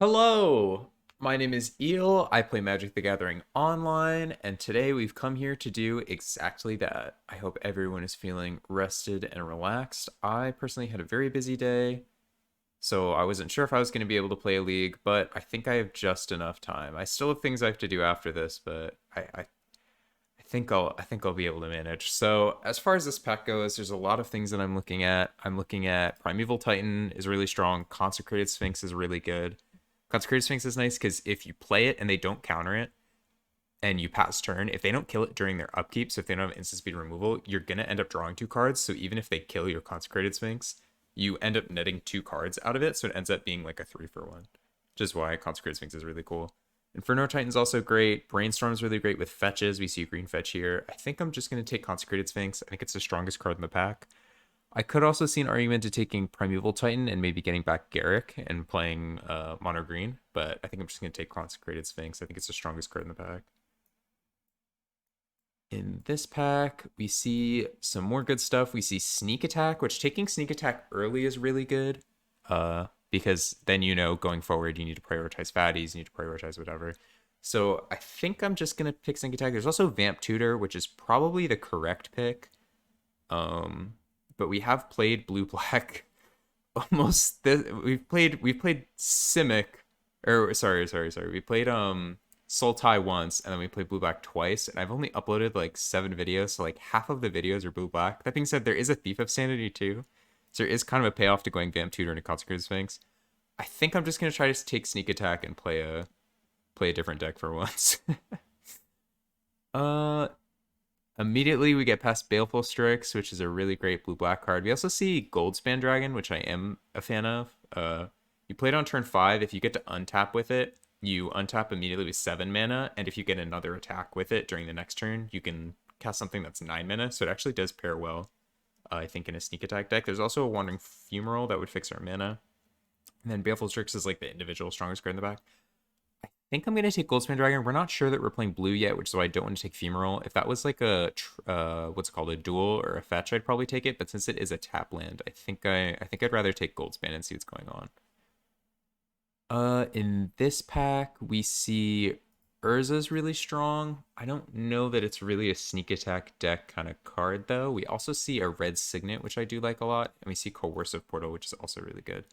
Hello, my name is Eel. I play Magic the Gathering online, and today we've come here to do exactly that. I hope everyone is feeling rested and relaxed. I personally had a very busy day, so I wasn't sure if I was going to be able to play a league, but I think I have just enough time. I still have things I have to do after this, but I think I'll be able to manage. So as far as this pack goes, there's a lot of things that I'm looking at. I'm looking at Primeval Titan is really strong. Consecrated Sphinx is really good. Consecrated Sphinx is nice because if you play it and they don't counter it and you pass turn, if they don't kill it during their upkeep, so if they don't have instant speed removal, you're gonna end up drawing two cards. So even if they kill your Consecrated Sphinx, you end up netting two cards out of it. So it ends up being like a 3-for-1, which is why Consecrated Sphinx is really cool. Inferno Titan's also great. Brainstorm's really great with fetches. We see a green fetch here. I think I'm just going to take Consecrated Sphinx. I think it's the strongest card in the pack. I could also see an argument to taking Primeval Titan and maybe getting back Garrick and playing Mono Green, but I think I'm just going to take Consecrated Sphinx. I think it's the strongest card in the pack. In this pack, we see some more good stuff. We see Sneak Attack, which taking Sneak Attack early is really good. Because then going forward you need to prioritize fatties, you need to prioritize whatever. So I think I'm just gonna pick Sneak Attack. There's also Vamp Tutor, which is probably the correct pick. But we have played blue black almost this, we've played Simic, or sorry. We played Sultai once, and then we played blue black twice, and I've only uploaded like 7 videos, so like half of the videos are blue black. That being said, there is a Thief of Sanity too. So there is kind of a payoff to going Vamp Tutor into Consecrated Sphinx. I think I'm just gonna try to take Sneak Attack and play a different deck for once. uh Immediately we get past Baleful Strix, which is a really great blue black card. We also see Goldspan Dragon, which I am a fan of. You play it on turn 5. If you get to untap with it, you untap immediately with 7 mana, and if you get another attack with it during the next turn, you can cast something that's 9 mana. So it actually does pair well, I think, in a Sneak Attack deck. There's also a Wandering Fumarole that would fix our mana. And then Baleful Strix is like the individual strongest card in the back. I think I'm going to take Goldspan Dragon. We're not sure that we're playing blue yet, which is why I don't want to take Fumarole. If that was like a, what's it called, a duel or a fetch, I'd probably take it. But since it is a tap land, I think I'd rather take Goldspan and see what's going on. In this pack, we see Urza's really strong. I don't know that it's really a Sneak Attack deck kind of card, though. We also see a Red Signet, which I do like a lot. And we see Coercive Portal, which is also really good.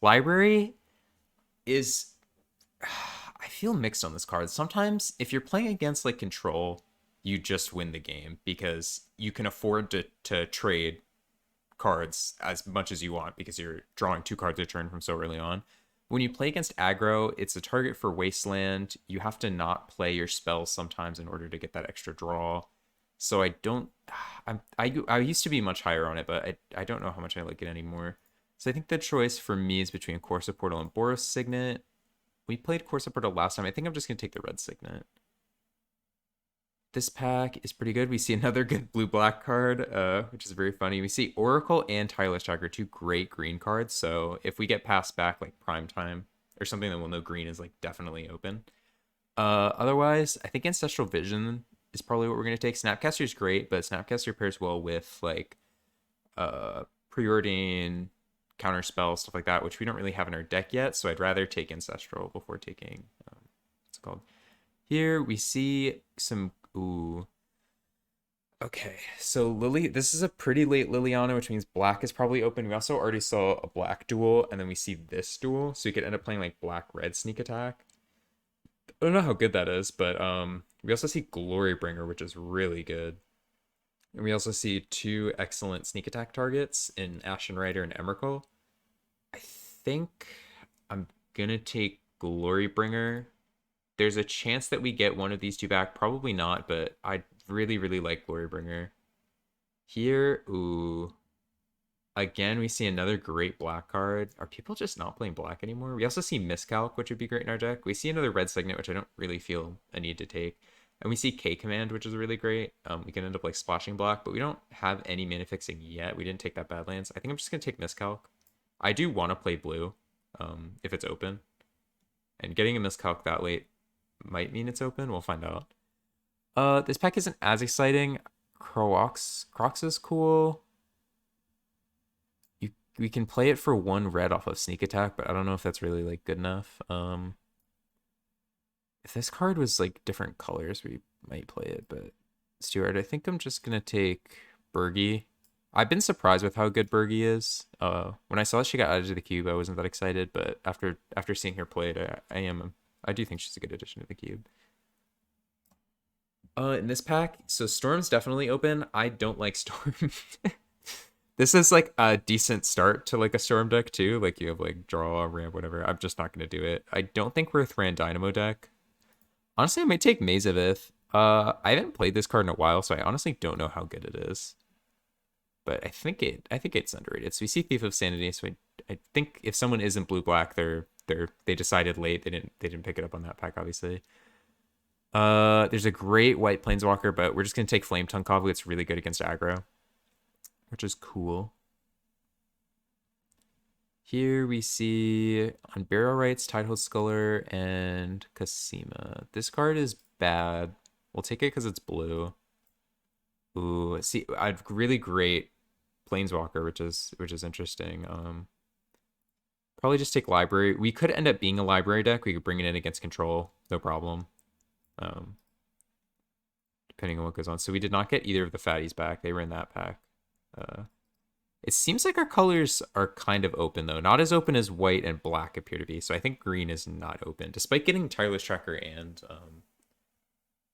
Library is... I feel mixed on this card. Sometimes if you're playing against like Control, you just win the game because you can afford to trade cards as much as you want because you're drawing 2 cards a turn from so early on. When you play against aggro, it's a target for Wasteland. You have to not play your spells sometimes in order to get that extra draw. So I don't... I used to be much higher on it, but I don't know how much I like it anymore. So I think the choice for me is between Coercive Portal and Boros Signet. We played Coercive Portal last time. I think I'm just going to take the Red Signet. This pack is pretty good. We see another good blue-black card, which is very funny. We see Oracle and Tireless Tracker, 2 great green cards. So if we get passed back like Prime Time or something, then we'll know green is like definitely open. Otherwise, I think Ancestral Vision is probably what we're going to take. Snapcaster is great, but Snapcaster pairs well with like Preordain, Counterspell, stuff like that, which we don't really have in our deck yet. So I'd rather take Ancestral before taking, what's it called? Here we see some... Ooh. Okay, so Lily, this is a pretty late Liliana, which means black is probably open. We also already saw a black duel, and then we see this duel, so you could end up playing like black-red Sneak Attack. I don't know how good that is, but we also see Glorybringer, which is really good. And we also see 2 excellent Sneak Attack targets in Ashen Rider and Emrakul. I think I'm gonna take Glorybringer. There's a chance that we get one of these 2 back. Probably not, but I really, really like Glorybringer. Here, ooh. Again, we see another great black card. Are people just not playing black anymore? We also see Miscalc, which would be great in our deck. We see another Red Signet, which I don't really feel a need to take. And we see K-Command, which is really great. We can end up like splashing black, but we don't have any mana fixing yet. We didn't take that Badlands. I think I'm just going to take Miscalc. I do want to play blue if it's open. And getting a Miscalc that late might mean it's open. We'll find out. This pack isn't as exciting. Crocs is cool. we can play it for 1 red off of sneak attack, but I don't know if that's really like good enough. If this card was like different colors, we might play it, but Stuart, I think I'm just gonna take Bergie. I've been surprised with how good Bergie is. When I saw she got added to the cube, I wasn't that excited, but after seeing her played, I am. I do think she's a good addition to the cube. In this pack, so Storm's definitely open. I don't like Storm. This is like a decent start to like a Storm deck too. Like you have like draw, ramp, whatever. I'm just not gonna do it. I don't think we're a Thran Dynamo deck. Honestly, I might take Maze of Ith. I haven't played this card in a while, so I honestly don't know how good it is. But I think it's underrated. So we see Thief of Sanity. So I think if someone isn't blue black, they decided late. They didn't pick it up on that pack, obviously. There's a great white planeswalker, but we're just gonna take Flame Tongue Kavu. It's really good against aggro, which is cool. Here we see on Barrel Rights, Tidal Sculler, and Kasima. This card is bad. We'll take it because it's blue. Ooh, see, I've really great Planeswalker, which is interesting. Probably just take Library. We could end up being a Library deck. We could bring it in against Control, no problem. Depending on what goes on. So we did not get either of the fatties back. They were in that pack. It seems like our colors are kind of open, though. Not as open as white and black appear to be. So I think green is not open, despite getting Tireless Tracker and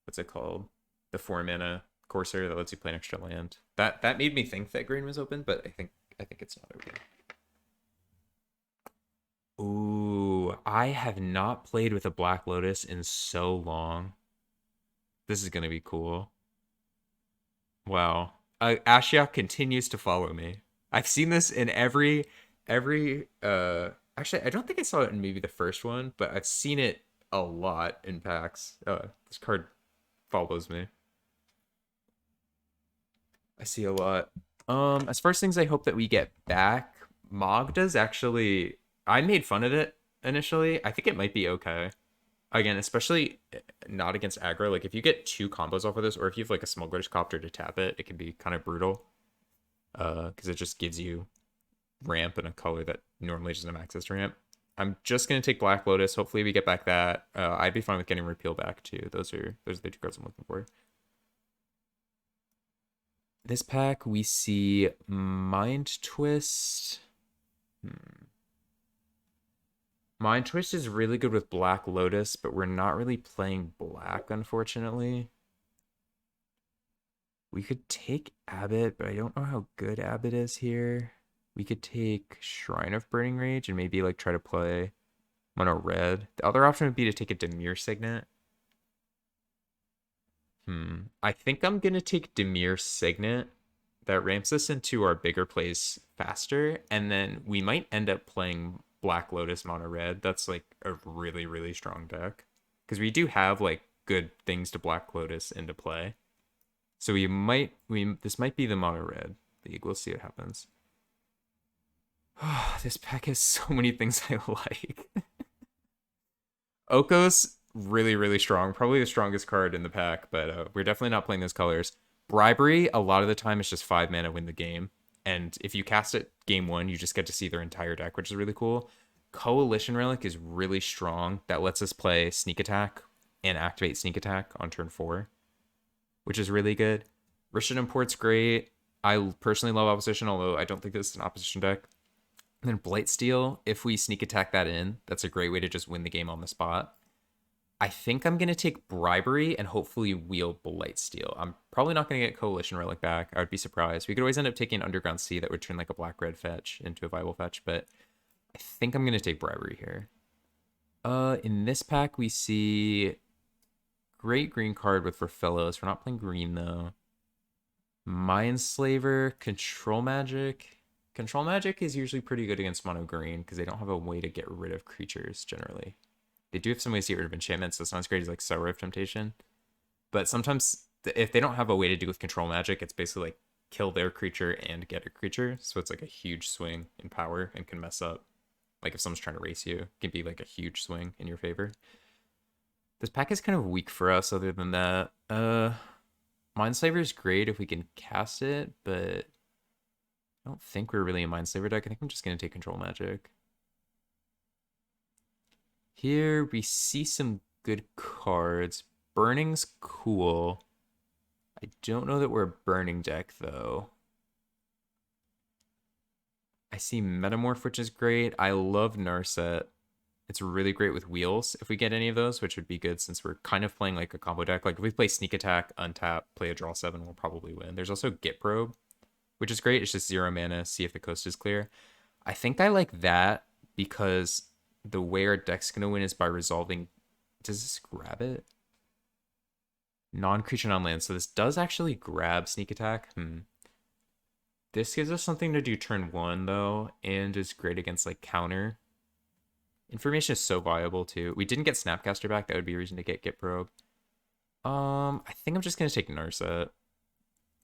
what's it called? The 4-mana Corsair that lets you play an extra land. That made me think that green was open, but I think it's not open. Ooh, I have not played with a Black Lotus in so long. This is gonna be cool. Wow. Ashiok continues to follow me. I've seen this in every actually I don't think I saw it in maybe the first one, but I've seen it a lot in packs. This card follows me. I see a lot. As far as things I hope that we get back, Mogda's actually I made fun of it initially. I think it might be okay. Again, especially not against aggro. Like if you get 2 combos off of this, or if you have like a Smuggler's Copter to tap it, it can be kind of brutal. Because it just gives you ramp in a color that normally doesn't have access to ramp. I'm just gonna take Black Lotus. Hopefully we get back that. I'd be fine with getting Repeal back too. Those are the 2 cards I'm looking for. This pack we see Mind Twist. Mind Twist is really good with Black Lotus, but we're not really playing black, unfortunately. We could take Abbott, but I don't know how good Abbott is here. We could take Shrine of Burning Rage and maybe like try to play mono red. The other option would be to take a Demir Signet. I think I'm gonna take Demir Signet. That ramps us into our bigger plays faster, and then we might end up playing Black Lotus mono red. That's like a really, really strong deck. Because we do have like good things to Black Lotus into play. So this might be the mono red league. We'll see what happens. This pack has so many things I like. Oko's really, really strong. Probably the strongest card in the pack, but we're definitely not playing those colors. Bribery, a lot of the time, is just 5 mana win the game. And if you cast it game 1, you just get to see their entire deck, which is really cool. Coalition Relic is really strong. That lets us play Sneak Attack and activate Sneak Attack on turn 4, which is really good. Rishon Import's great. I personally love Opposition, although I don't think this is an Opposition deck. And then Blightsteel, if we Sneak Attack that in, that's a great way to just win the game on the spot. I think I'm going to take Bribery and hopefully wheel Blightsteel. I'm probably not going to get Coalition Relic back. I would be surprised. We could always end up taking Underground Sea that would turn like a black-red fetch into a viable fetch, but I think I'm going to take Bribery here. In this pack, we see great green card with For Fellows. We're not playing green, though. Mindslaver, Control Magic. Control Magic is usually pretty good against mono green because they don't have a way to get rid of creatures generally. They do have some ways to get rid of enchantments, so it's not as great as like Sour of Temptation. But sometimes if they don't have a way to do with control magic, it's basically like kill their creature and get a creature. So it's like a huge swing in power and can mess up. Like if someone's trying to race you, it can be like a huge swing in your favor. This pack is kind of weak for us other than that. Mindslaver is great if we can cast it, but I don't think we're really a Mindslaver deck. I think I'm just going to take Control Magic. Here we see some good cards. Burning's cool. I don't know that we're a burning deck, though. I see Metamorph, which is great. I love Narset. It's really great with wheels if we get any of those, which would be good since we're kind of playing like a combo deck. Like if we play Sneak Attack, Untap, play a Draw 7, we'll probably win. There's also Git Probe, which is great. It's just 0 mana, see if the coast is clear. I think I like that because the way our deck's going to win is by resolving... Does this grab it? Non-creature, non-land. So this does actually grab Sneak Attack. This gives us something to do turn 1, though, and is great against, like, counter. Information is so viable, too. We didn't get Snapcaster back. That would be a reason to get Git Probe. I think I'm just going to take Narset.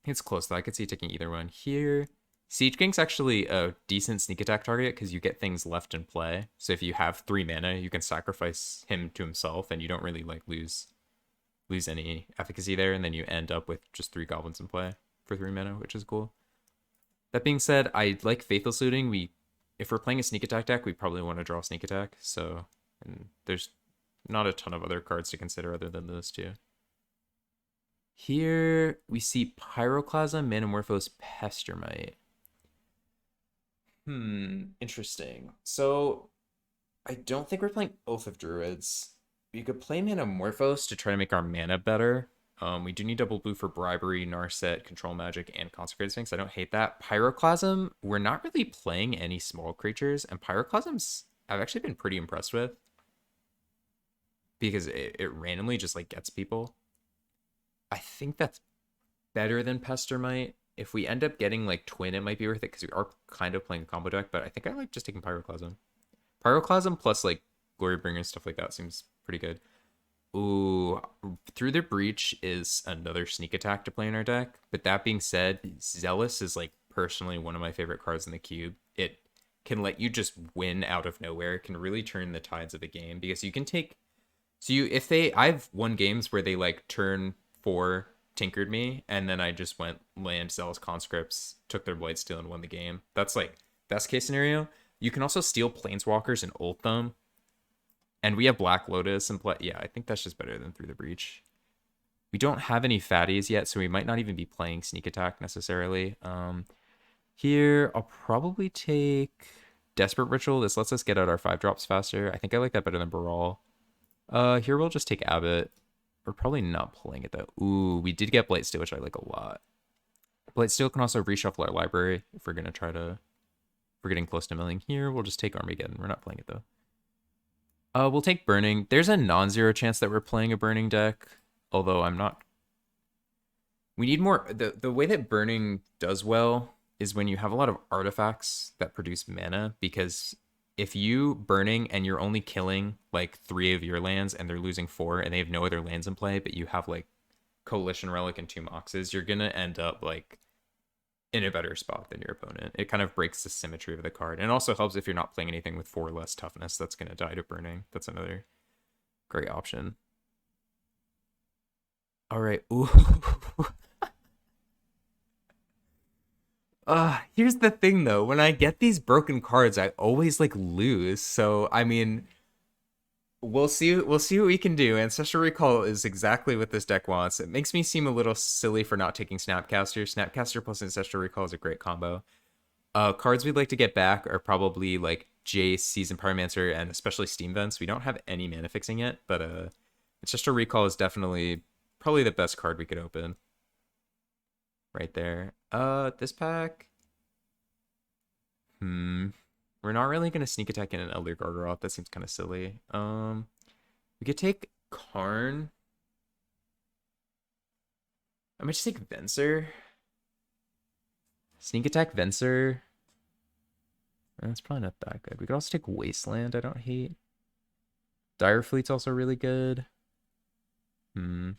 It's close, though. I could see taking either one. Here, Siege King's actually a decent sneak attack target because you get things left in play. So if you have 3 mana, you can sacrifice him to himself, and you don't really, like, lose any efficacy there, and then you end up with just 3 goblins in play for 3 mana, which is cool. That being said, I like Faithless Looting. If we're playing a sneak attack deck, we probably want to draw sneak attack. So, and there's not a ton of other cards to consider other than those two. Here we see Pyroclasm, Manamorphose, Pestermite. Interesting. So I don't think we're playing Oath of Druids. We could play Manamorphose to try to make our mana better. We do need double blue for Bribery, Narset, Control Magic, and Consecrated Sphinx. I don't hate that. Pyroclasm, we're not really playing any small creatures, and Pyroclasms I've actually been pretty impressed with because it randomly just like gets people. I think that's better than Pestermite. If we end up getting like Twin, it might be worth it because we are kind of playing a combo deck, but I think I like just taking Pyroclasm. Pyroclasm plus like Glorybringer and stuff like that seems pretty good. Ooh, Through the Breach is another sneak attack to play in our deck. But that being said, Zealous is like personally one of my favorite cards in the cube. It can let you just win out of nowhere. It can really turn the tides of the game because you can take... I've won games where they like turn 4 tinkered me, and then I just went land Zealous Conscripts, took their Blightsteel, and won the game. That's like best case scenario. You can also steal Planeswalkers and ult them. And we have Black Lotus and play. Yeah, I think that's just better than Through the Breach. We don't have any fatties yet, so we might not even be playing Sneak Attack necessarily. Here, I'll probably take Desperate Ritual. This lets us get out our 5-drops faster. I think I like that better than Baral. Here we'll just take Abbot. We're probably not playing it though. Ooh, we did get Blightsteel, which I like a lot. Blightsteel can also reshuffle our library if we're gonna try to... If we're getting close to milling here, we'll just take Armageddon. We're not playing it though. We'll take Burning. There's a non-zero chance that we're playing a Burning deck, although I'm not... We need more... The way that Burning does well is when you have a lot of artifacts that produce mana, because if you Burning and you're only killing like 3 of your lands and they're losing 4 and they have no other lands in play, but you have like Coalition Relic and 2 Moxes, you're going to end up like in a better spot than your opponent. It kind of breaks the symmetry of the card. And it also helps if you're not playing anything with 4 less toughness that's going to die to Burning. That's another great option. All right. Ooh. Here's the thing though. When I get these broken cards, I always like lose. So, I mean, we'll see what we can do. Ancestral Recall is exactly what this deck wants. It makes me seem a little silly for not taking Snapcaster. Snapcaster plus Ancestral Recall is a great combo. Cards we'd like to get back are probably like Jace, Seasoned Pyromancer, and especially Steam Vents. We don't have any mana fixing yet, but Ancestral Recall is definitely probably the best card we could open. Right there. This pack. We're not really gonna sneak attack in an Elder Gargaroth. That seems kind of silly. We could take Karn. I might just take Venser. Sneak attack Venser. That's probably not that good. We could also take Wasteland. I don't hate. Dire Fleet's also really good. I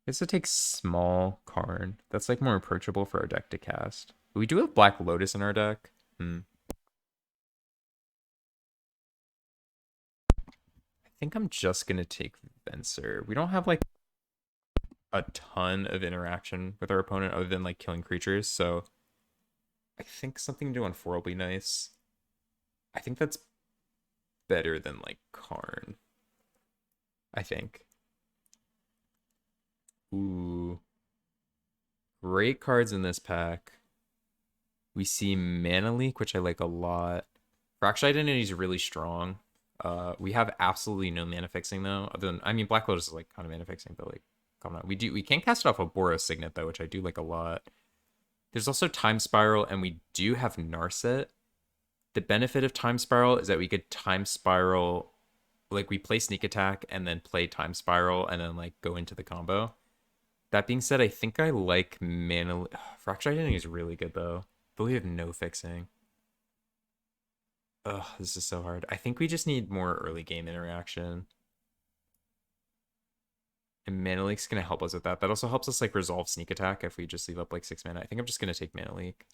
guess it takes small Karn. That's like more approachable for our deck to cast. But we do have Black Lotus in our deck. I think I'm just gonna take Venser. We don't have like a ton of interaction with our opponent other than like killing creatures, so I think something to do on 4 will be nice. I think that's better than like Karn. I think. Ooh. Great cards in this pack. We see Mana Leak, which I like a lot. Fractured Identity is really strong. We have absolutely no mana fixing though. Other than, I mean, Black Lotus is like kind of mana fixing, but like, come on. We can cast it off a Boros Signet though, which I do like a lot. There's also Time Spiral, and we do have Narset. The benefit of Time Spiral is that we could Time Spiral, like we play Sneak Attack and then play Time Spiral and then like go into the combo. That being said, I think I like Mana. Fractured Identity is really good though, but we have no fixing. Ugh, this is so hard. I think we just need more early game interaction. And Mana Leak's gonna help us with that. That also helps us like resolve Sneak Attack if we just leave up like 6 mana. I think I'm just gonna take Mana Leak.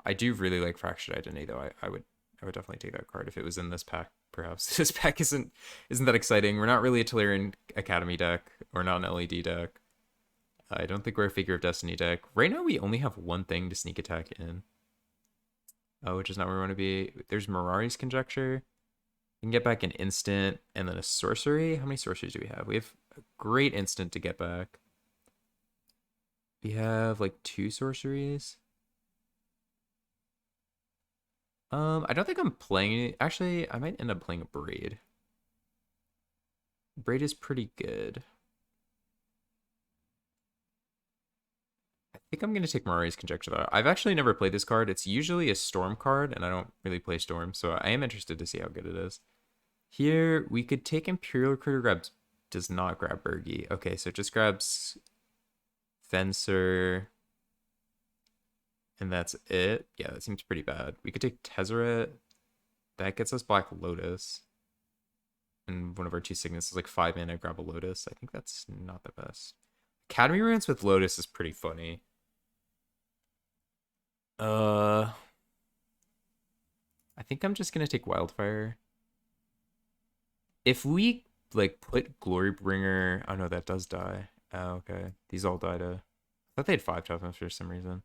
I do really like Fractured Identity though. I would definitely take that card if it was in this pack. Perhaps this pack isn't that exciting. We're not really a Tolarian Academy deck or not an LED deck. I don't think we're a Figure of Destiny deck. Right now we only have one thing to Sneak Attack in. Oh, which is not where we want to be. There's Mirari's Conjecture. We can get back an instant and then a sorcery. How many sorceries do we have? We have a great instant to get back. We have like 2 sorceries. I don't think I'm playing. Actually, I might end up playing a Braid. Braid is pretty good. I think I'm gonna take Mirari's Conjecture though. I've actually never played this card. It's usually a Storm card, and I don't really play Storm, so I am interested to see how good it is. Here we could take Imperial Recruiter. Grabs does not grab Bergie. Okay, so it just grabs Fencer. And that's it. Yeah, that seems pretty bad. We could take Tezzeret. That gets us Black Lotus. And one of our 2 signets is like 5 mana, grab a Lotus. I think that's not the best. Academy Ruins with Lotus is pretty funny. I think I'm just gonna take Wildfire. If we like put Glorybringer, oh no, that does die. Oh, okay. These all die to. I thought they had 5 toughness for some reason.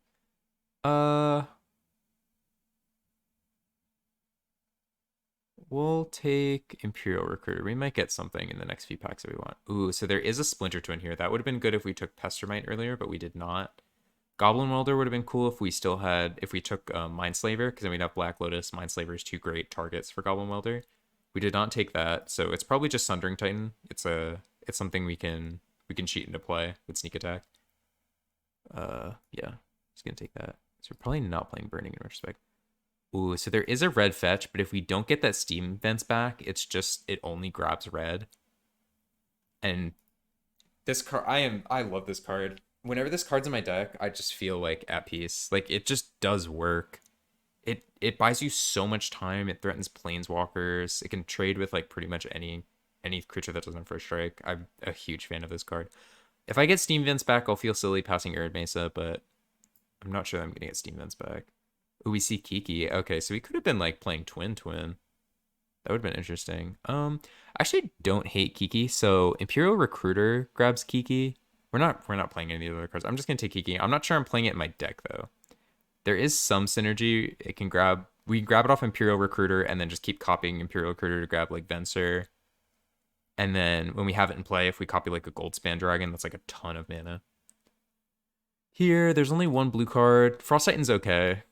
We'll take Imperial Recruiter. We might get something in the next few packs that we want. Ooh, so there is a Splinter Twin here. That would have been good if we took Pestermite earlier, but we did not. Goblin Welder would have been cool if we still had, if we took Mindslaver, because then we'd have Black Lotus. Mindslaver is 2 great targets for Goblin Welder. We did not take that, so it's probably just Sundering Titan. It's something we can cheat into play with Sneak Attack. Yeah, just gonna take that. So we're probably not playing Burning in retrospect. Ooh, so there is a red fetch, but if we don't get that Steam Vents back, it's just, it only grabs red. And this card, I love this card. Whenever this card's in my deck, I just feel like at peace. Like it just does work. It buys you so much time. It threatens planeswalkers. It can trade with like pretty much any creature that doesn't first strike. I'm a huge fan of this card. If I get Steam Vents back, I'll feel silly passing Arid Mesa, but I'm not sure I'm gonna get Steam Vents back. Ooh, we see Kiki. Okay, so we could have been like playing Twin Twin. That would have been interesting. I actually don't hate Kiki, so Imperial Recruiter grabs Kiki. We're not playing any of the other cards. I'm just gonna take Kiki. I'm not sure I'm playing it in my deck though. There is some synergy. It can grab, we can grab it off Imperial Recruiter and then just keep copying Imperial Recruiter to grab like Venser. And then when we have it in play, if we copy like a Goldspan Dragon, that's like a ton of mana. Here, there's only 1 blue card. Frost Titan's okay.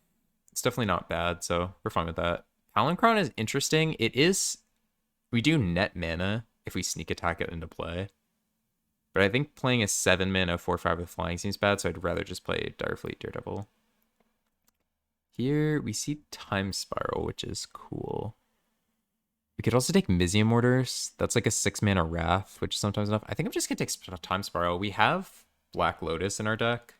It's definitely not bad, so we're fine with that. Palinchron is interesting. It is, we do net mana if we Sneak Attack it into play. But I think playing a 7 mana 4/5 with flying seems bad, so I'd rather just play Direfleet Daredevil. Here we see Time Spiral, which is cool. We could also take Mizium Mortars. That's like a 6 mana Wrath, which is sometimes enough. I think I'm just gonna take Time Spiral. We have Black Lotus in our deck,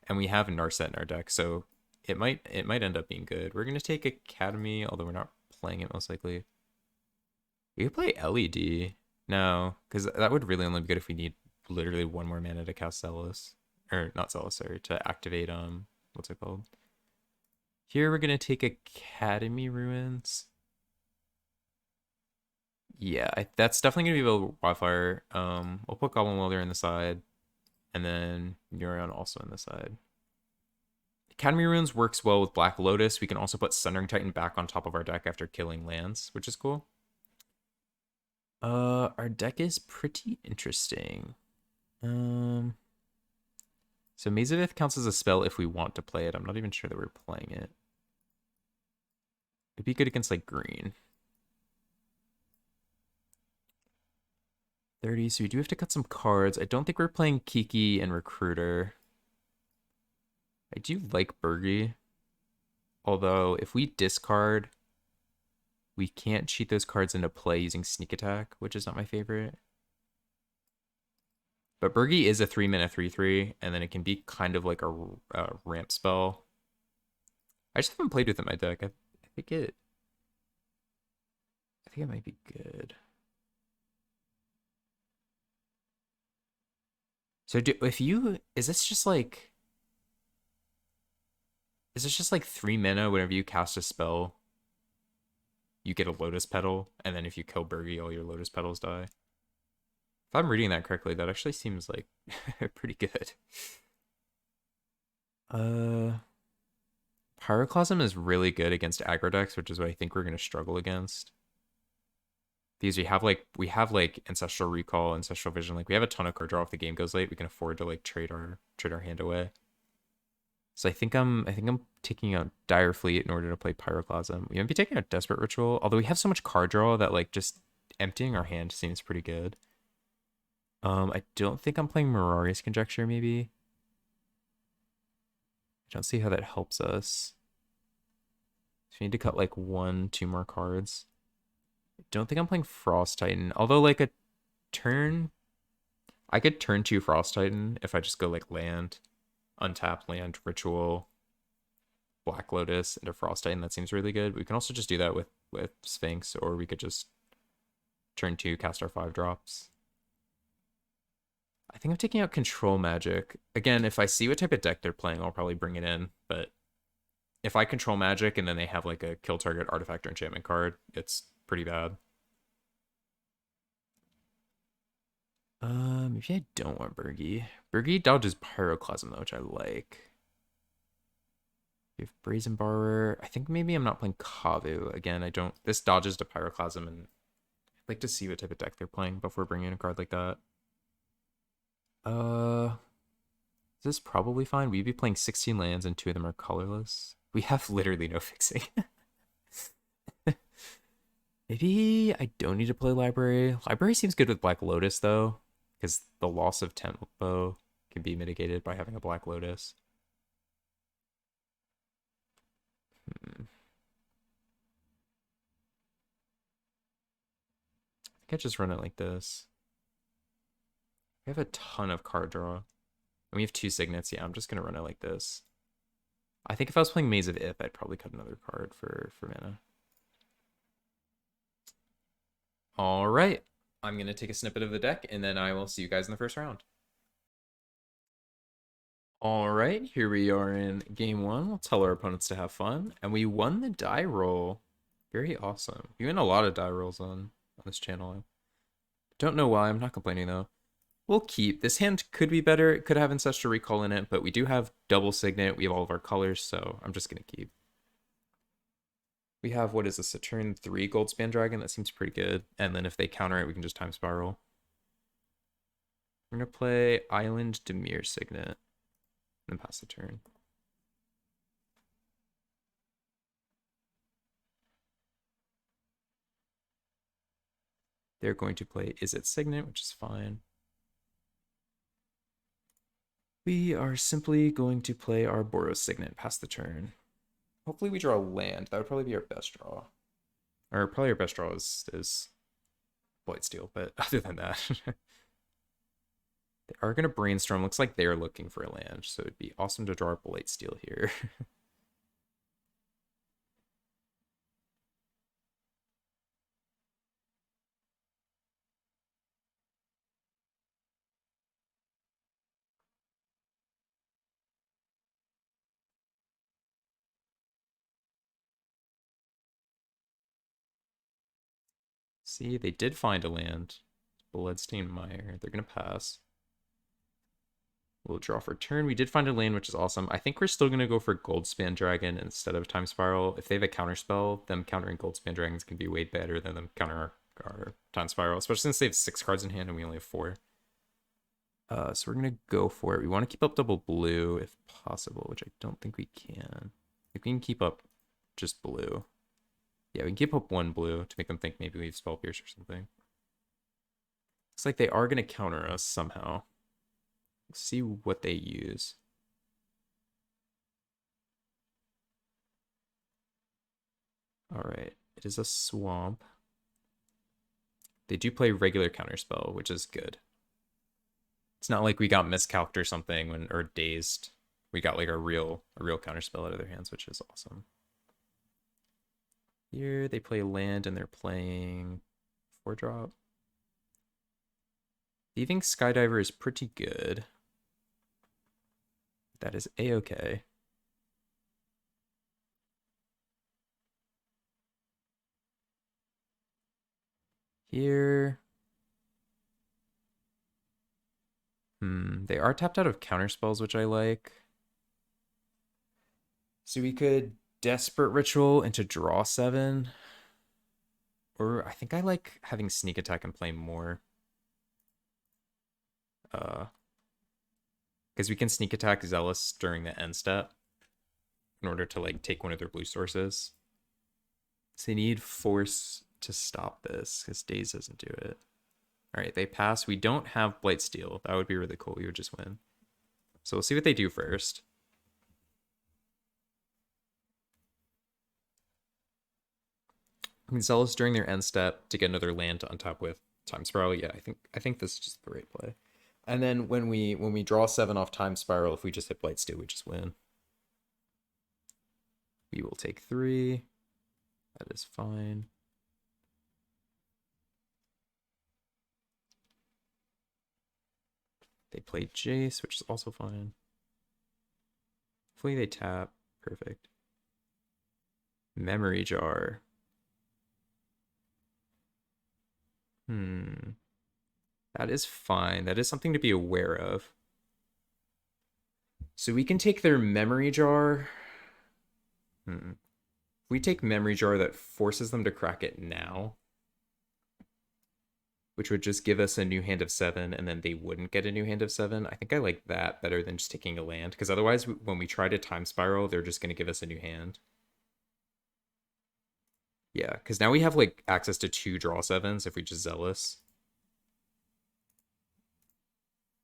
and we have Narset in our deck, so it might end up being good. We're gonna take Academy, although we're not playing it most likely. We could play LED. No, because that would really only be good if we need literally 1 more mana to cast Zealous. Or not Zealous, sorry, to activate what's it called? Here we're gonna take Academy Ruins. Yeah, that's definitely gonna be a Wildfire. We'll put Goblin Welder in the side, and then Neuron also in the side. Academy Runes works well with Black Lotus. We can also put Sundering Titan back on top of our deck after killing lands, which is cool. Our deck is pretty interesting. So Maze of Ith counts as a spell if we want to play it. I'm not even sure that we're playing it. It'd be good against like green. 30, so we do have to cut some cards. I don't think we're playing Kiki and Recruiter. I do like Burgi. Although, if we discard, we can't cheat those cards into play using Sneak Attack, which is not my favorite. But Burgi is a 3-mana 3/3, and then it can be kind of like a ramp spell. I just haven't played with it in my deck. I think it might be good. So is this just like 3 mana whenever you cast a spell, you get a Lotus Petal, and then if you kill Burgi, all your Lotus Petals die? If I'm reading that correctly, that actually seems like pretty good. Pyroclasm is really good against aggro decks, which is what I think we're gonna struggle against. Because we have like Ancestral Recall, Ancestral Vision, like we have a ton of card draw if the game goes late. We can afford to like trade our hand away. So I think I'm taking out Dire Fleet in order to play Pyroclasm. We might be taking out Desperate Ritual, although we have so much card draw that like just emptying our hand seems pretty good. I don't think I'm playing Mirari's Conjecture, maybe. I don't see how that helps us. So we need to cut like 1-2 more cards. I don't think I'm playing Frost Titan, although like a turn, I could turn 2 Frost Titan if I just go like land, untap land, ritual, Black Lotus into Frost Titan. That seems really good. We can also just do that with Sphinx, or we could just turn 2, cast our 5 drops. I think I'm taking out Control Magic. Again, if I see what type of deck they're playing, I'll probably bring it in. But if I Control Magic and then they have like a kill target artifact or enchantment card, it's pretty bad. Maybe I don't want Burgi. Burgi dodges Pyroclasm though, which I like. We have Brazen Borrower. I think maybe I'm not playing Kavu. Again, I don't. This dodges to Pyroclasm, and I'd like to see what type of deck they're playing before bringing in a card like that. This is probably fine. We'd be playing 16 lands and 2 of them are colorless. We have literally no fixing. Maybe I don't need to play Library. Library seems good with Black Lotus though, because the loss of tempo can be mitigated by having a Black Lotus. I think I just run it like this. We have a ton of card draw. And we have 2 signets. Yeah, I'm just going to run it like this. I think if I was playing Maze of Ith, I'd probably cut another card for mana. All right. I'm going to take a snippet of the deck, and then I will see you guys in the first round. All right, here we are in game 1. We'll tell our opponents to have fun, and we won the die roll. Very awesome. We win a lot of die rolls on this channel. Don't know why. I'm not complaining though. We'll keep. This hand could be better. It could have Ancestral Recall in it, but we do have double Signet. We have all of our colors, so I'm just going to keep. We have, what is this, a turn 3 Goldspan Dragon? That seems pretty good. And then if they counter it, we can just Time Spiral. We're going to play Island Demir Signet and pass the turn. They're going to play Is It Signet, which is fine. We are simply going to play our Boros Signet, pass the turn. Hopefully we draw land. That would probably be our best draw. Or probably our best draw is Blightsteel, but other than that. They are going to Brainstorm. Looks like they're looking for a land, so it'd be awesome to draw Blightsteel here. See, they did find a land. Bloodstained Mire. They're going to pass. We'll draw for turn. We did find a land, which is awesome. I think we're still going to go for Goldspan Dragon instead of Time Spiral. If they have a counter spell, them countering Goldspan Dragons can be way better than them counter our Time Spiral, especially since they have 6 cards in hand and we only have 4. So we're going to go for it. We want to keep up double blue if possible, which I don't think we can. If we can keep up just blue. Yeah, we can keep up 1 blue to make them think maybe we have Spell Pierce or something. Looks like they are going to counter us somehow. Let's see what they use. All right, it is a swamp. They do play regular counterspell, which is good. It's not like we got miscalced or something or dazed. We got like a real counterspell out of their hands, which is awesome. Here they play land and they're playing 4-drop. Thieving Skydiver is pretty good. That is a-okay. Here. They are tapped out of counterspells, which I like. So we could Desperate Ritual into draw 7. Or I think I like having Sneak Attack and play more. Because we can Sneak Attack Zealous during the end step in order to like take one of their blue sources. So they need Force to stop this because Daze doesn't do it. All right, they pass. We don't have Blightsteel. That would be really cool. We would just win. So we'll see what they do first. I mean, Zealous during their end step to get another land to untap with Time Spiral. Yeah, I think this is just the right play. And then when we draw 7 off Time Spiral, if we just hit Blightsteel, we just win. We will take 3. That is fine. They play Jace, which is also fine. Hopefully they tap. Perfect. Memory Jar. That is fine. That is something to be aware of. So we can take their Memory Jar. If we take Memory Jar, that forces them to crack it now, which would just give us a new hand of 7, and then they wouldn't get a new hand of 7. I think I like that better than just taking a land, because otherwise, when we try to Time Spiral, they're just going to give us a new hand. Yeah, because now we have like access to 2 draw 7s if we just Zealous.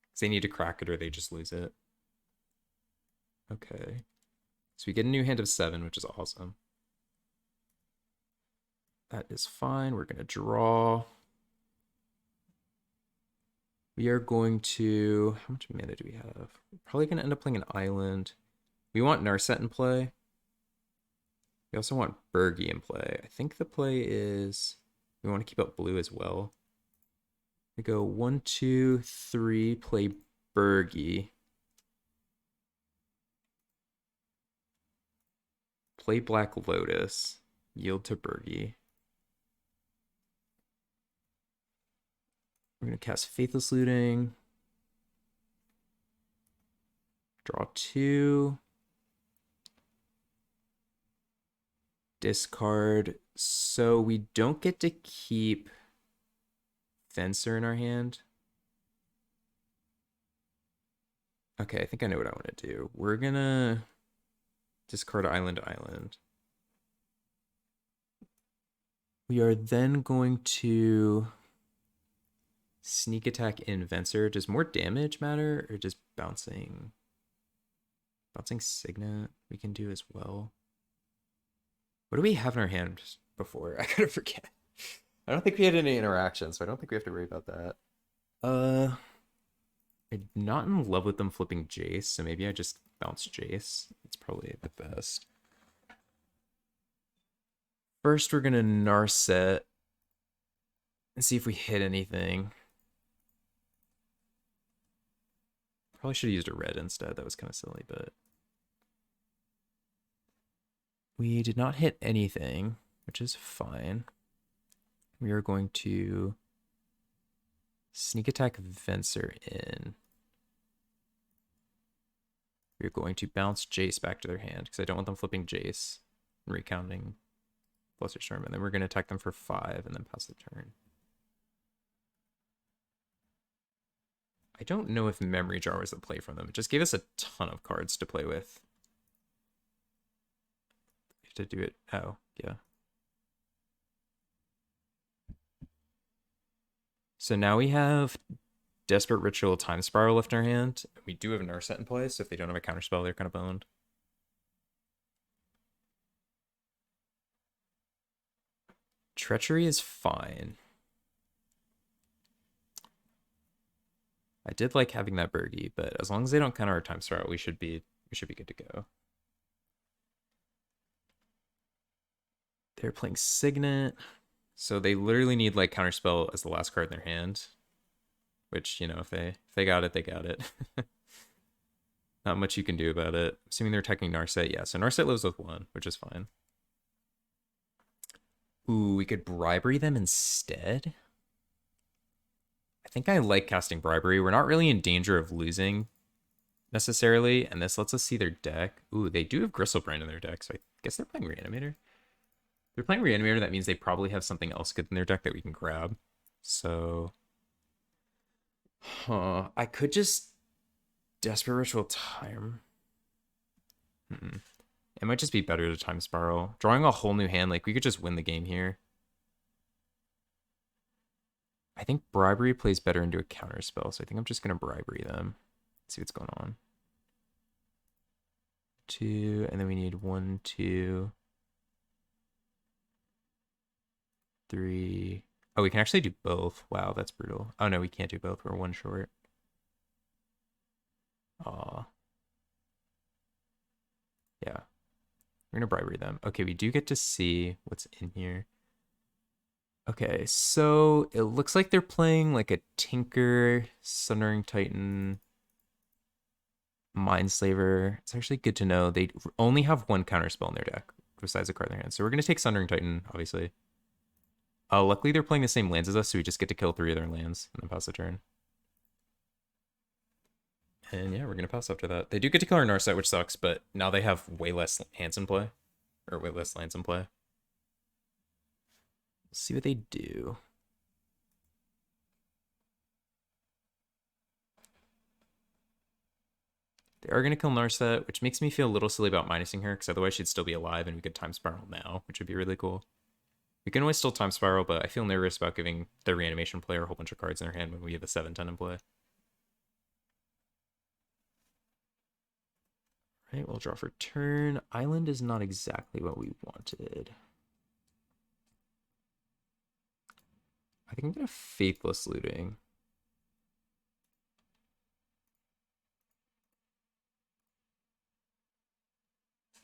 Because they need to crack it or they just lose it. Okay. So we get a new hand of 7, which is awesome. That is fine. We're going to draw. We are going to... How much mana do we have? We're probably going to end up playing an island. We want Narset in play. We also want Bergie in play. I think the play is... We want to keep up blue as well. We go 1, 2, 3, play Bergie. Play Black Lotus. Yield to Bergie. We're going to cast Faithless Looting. Draw 2. Discard. So we don't get to keep Fencer in our hand. Okay, I think I know what I want to do. We're going to discard Island. We are then going to Sneak Attack in Venser. Does more damage matter or does bouncing Signet we can do as well? What do we have in our hand before? I gotta forget. I don't think we had any interaction, so I don't think we have to worry about that. I'm not in love with them flipping Jace, so maybe I just bounce Jace. It's probably the best. First, we're gonna Narset and see if we hit anything. Probably should have used a red instead. That was kind of silly, but we did not hit anything, which is fine. We are going to Sneak Attack Venser in. we're going to bounce Jace back to their hand because I don't want them flipping Jace and recounting Flusterstorm. And then we're going to attack them for 5 and then pass the turn. I don't know if Memory Jar was the play from them. It just gave us a ton of cards to play with. To do it. Oh, yeah. So now we have Desperate Ritual, Time Spiral left in our hand. We do have Narset in play, so if they don't have a counterspell, they're kind of boned. Treachery is fine. I did like having that Bergie, but as long as they don't counter our Time Spiral, we should be good to go. They're playing Signet, so they literally need like counterspell as the last card in their hand. Which, you know, if they got it, they got it. Not much you can do about it. Assuming they're attacking Narset, yeah. So Narset lives with 1, which is fine. Ooh, we could Bribery them instead. I think I like casting Bribery. We're not really in danger of losing necessarily, and this lets us see their deck. Ooh, they do have Gristlebrand in their deck, so I guess they're playing Reanimator. If they're playing Reanimator, that means they probably have something else good in their deck that we can grab. So, I could just Desperate Ritual Time. It might just be better to Time Spiral. Drawing a whole new hand, like we could just win the game here. I think Bribery plays better into a counter spell, so I think I'm just gonna Bribery them. See what's going on. 2, and then we need 1, 2, 3. Oh, we can actually do both. Wow, that's brutal. Oh no, we can't do both. We're 1 short. Aw. Yeah. We're gonna Bribery them. Okay, we do get to see what's in here. Okay, so it looks like they're playing like a Tinker, Sundering Titan, Mindslaver. It's actually good to know they only have 1 counterspell in their deck besides a card in their hand. So we're gonna take Sundering Titan, obviously. Luckily they're playing the same lands as us, so we just get to kill 3 of their lands and then pass the turn. And yeah, we're gonna pass after that. They do get to kill our Narset, which sucks, but now they have way less hands in play. Or way less lands in play. Let's see what they do. They are going to kill Narset, which makes me feel a little silly about minusing her, because otherwise she'd still be alive and we could Time Spiral now, which would be really cool. We can always still Time Spiral, but I feel nervous about giving the Reanimation player a whole bunch of cards in their hand when we have a 7/10 in play. Right, we'll draw for turn. Island is not exactly what we wanted. I think I'm going to Faithless Looting.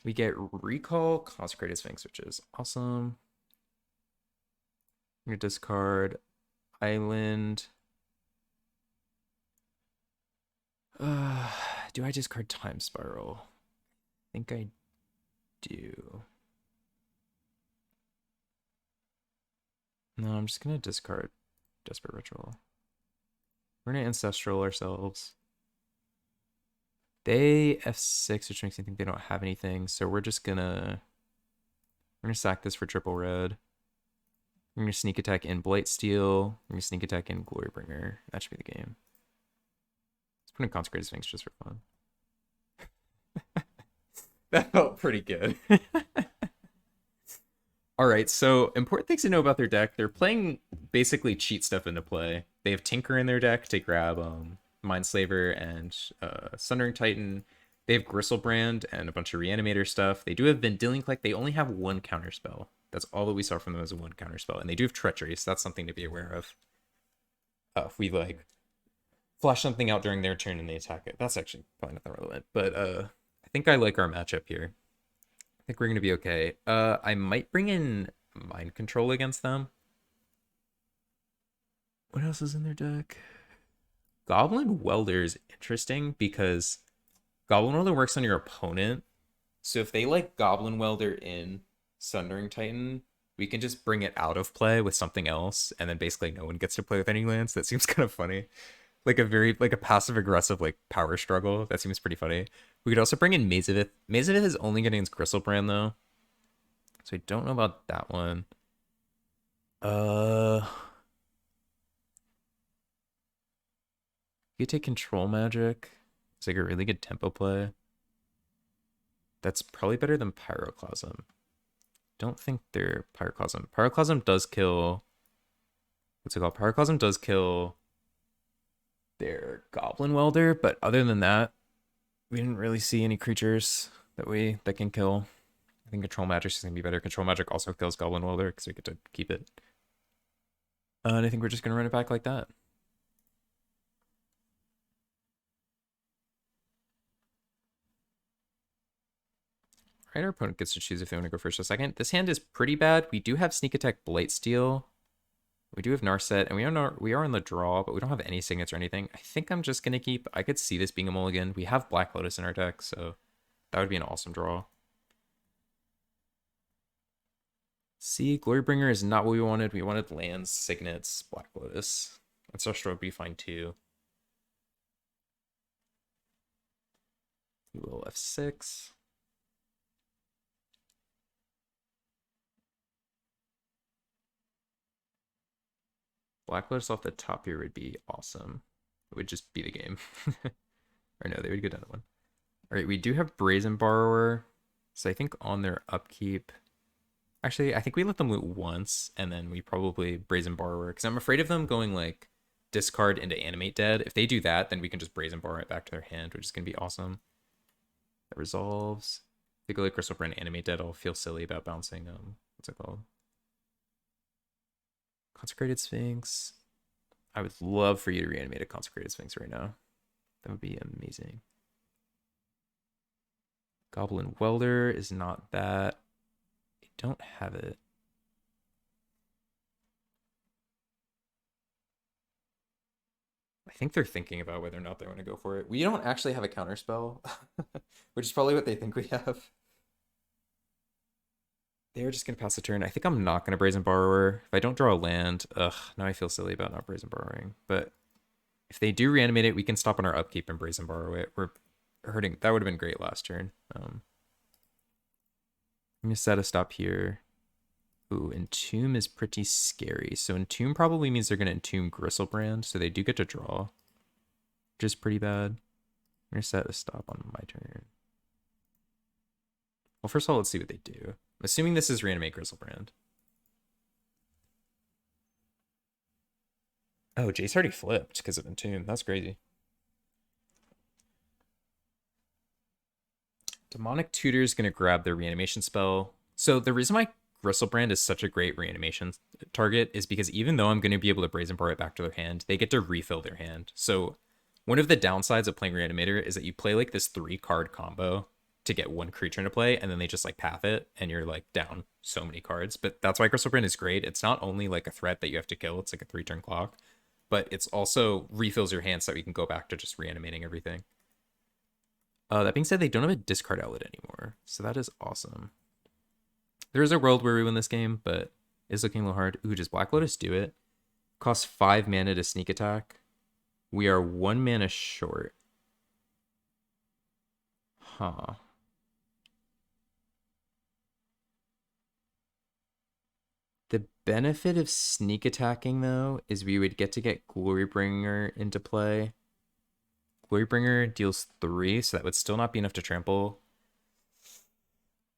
We get Recall, Consecrated Sphinx, which is awesome. I'm going to discard Island. Do I discard Time Spiral? I think I do. No, I'm just going to discard Desperate Ritual. We're going to Ancestral ourselves. They F6, which makes me think they don't have anything. So we're just gonna sack this for triple red. We're gonna sneak attack in Blightsteel. We're gonna sneak attack in Glorybringer. That should be the game. Let's put in Consecrated Sphinx just for fun. That felt pretty good. All right, so important things to know about their deck. They're playing basically cheat stuff into play. They have Tinker in their deck to grab Mindslaver and Sundering Titan. They have Gristlebrand and a bunch of Reanimator stuff. They do have Vendilion Collect. They only have 1 counterspell. That's all that we saw from them as a 1 counterspell. And they do have Treachery, so that's something to be aware of. If we like flash something out during their turn and they attack it, that's actually probably not that relevant. But I think I like our matchup here. I think we're gonna be okay. I might bring in Mind Control against them. What else is in their deck? Goblin Welder is interesting because Goblin Welder works on your opponent. So if they like Goblin Welder in Sundering Titan, we can just bring it out of play with something else, and then basically no one gets to play with any lands. That seems kind of funny. Like a very like a passive aggressive like power struggle. That seems pretty funny. We could also bring in Mazavith. Mazavith is only good against Gristlebrand though, so I don't know about that one. Uh, you could take Control Magic. It's like a really good tempo play. That's probably better than Pyroclasm. Don't think they're Pyroclasm. Pyroclasm does kill. What's it called? Pyroclasm does kill their Goblin Welder, but other than that, we didn't really see any creatures that can kill. I think Control Magic is gonna be better. Control Magic also kills Goblin Welder because we get to keep it. And I think we're just gonna run it back like that. Right, our opponent gets to choose if they want to go first or second. This hand is pretty bad. We do have Sneak Attack, Blightsteel. We do have Narset, and we are in the draw, but we don't have any signets or anything. I think I'm just gonna keep. I could see this being a mulligan. We have Black Lotus in our deck, so that would be an awesome draw. See, Glorybringer is not what we wanted. We wanted lands, signets, Black Lotus. Ancestral would be fine too. We will F6. Black Lotus off the top here would be awesome. It would just be the game. Or no, they would go down to one. All right, we do have Brazen Borrower. So I think on their upkeep... Actually, I think we let them loot once, and then we probably Brazen Borrower. Because I'm afraid of them going, like, discard into Animate Dead. If they do that, then we can just Brazen Borrower it back to their hand, which is going to be awesome. That resolves. If they go like Crystal Brand Animate Dead, I'll feel silly about bouncing, what's it called? Consecrated Sphinx. I would love for you to reanimate a Consecrated Sphinx right now. That would be amazing. Goblin Welder is not that. I don't have it. I think they're thinking about whether or not they want to go for it. We don't actually have a counterspell, which is probably what they think we have. They're just going to pass the turn. I think I'm not going to Brazen Borrower. If I don't draw a land, now I feel silly about not Brazen Borrowing. But if they do reanimate it, we can stop on our upkeep and Brazen Borrow it. We're hurting. That would have been great last turn. I'm going to set a stop here. Ooh, Entomb is pretty scary. So Entomb probably means they're going to Entomb Gristlebrand, so they do get to draw, which is pretty bad. I'm going to set a stop on my turn. Well, first of all, let's see what they do. I'm assuming this is reanimate Gristlebrand. Oh, Jace already flipped because of Entomb. That's crazy. Demonic Tutor is going to grab their reanimation spell. So the reason why Gristlebrand is such a great reanimation target is because even though I'm going to be able to Brazen Borrow it back to their hand, they get to refill their hand. So one of the downsides of playing Reanimator is that you play like this 3-card combo to get one creature into play, and then they just like path it, and you're like down so many cards. But that's why Gristlebrand is great. It's not only like a threat that you have to kill, it's like a 3-turn clock, but it's also refills your hand so that we can go back to just reanimating everything. That being said, they don't have a discard outlet anymore, so that is awesome. There is a world where we win this game, but it's looking a little hard. Ooh, does Black Lotus do it? Costs 5 mana to sneak attack. We are 1 mana short. Huh. The benefit of sneak attacking, though, is we would get to get Glorybringer into play. Glorybringer deals 3, so that would still not be enough to trample.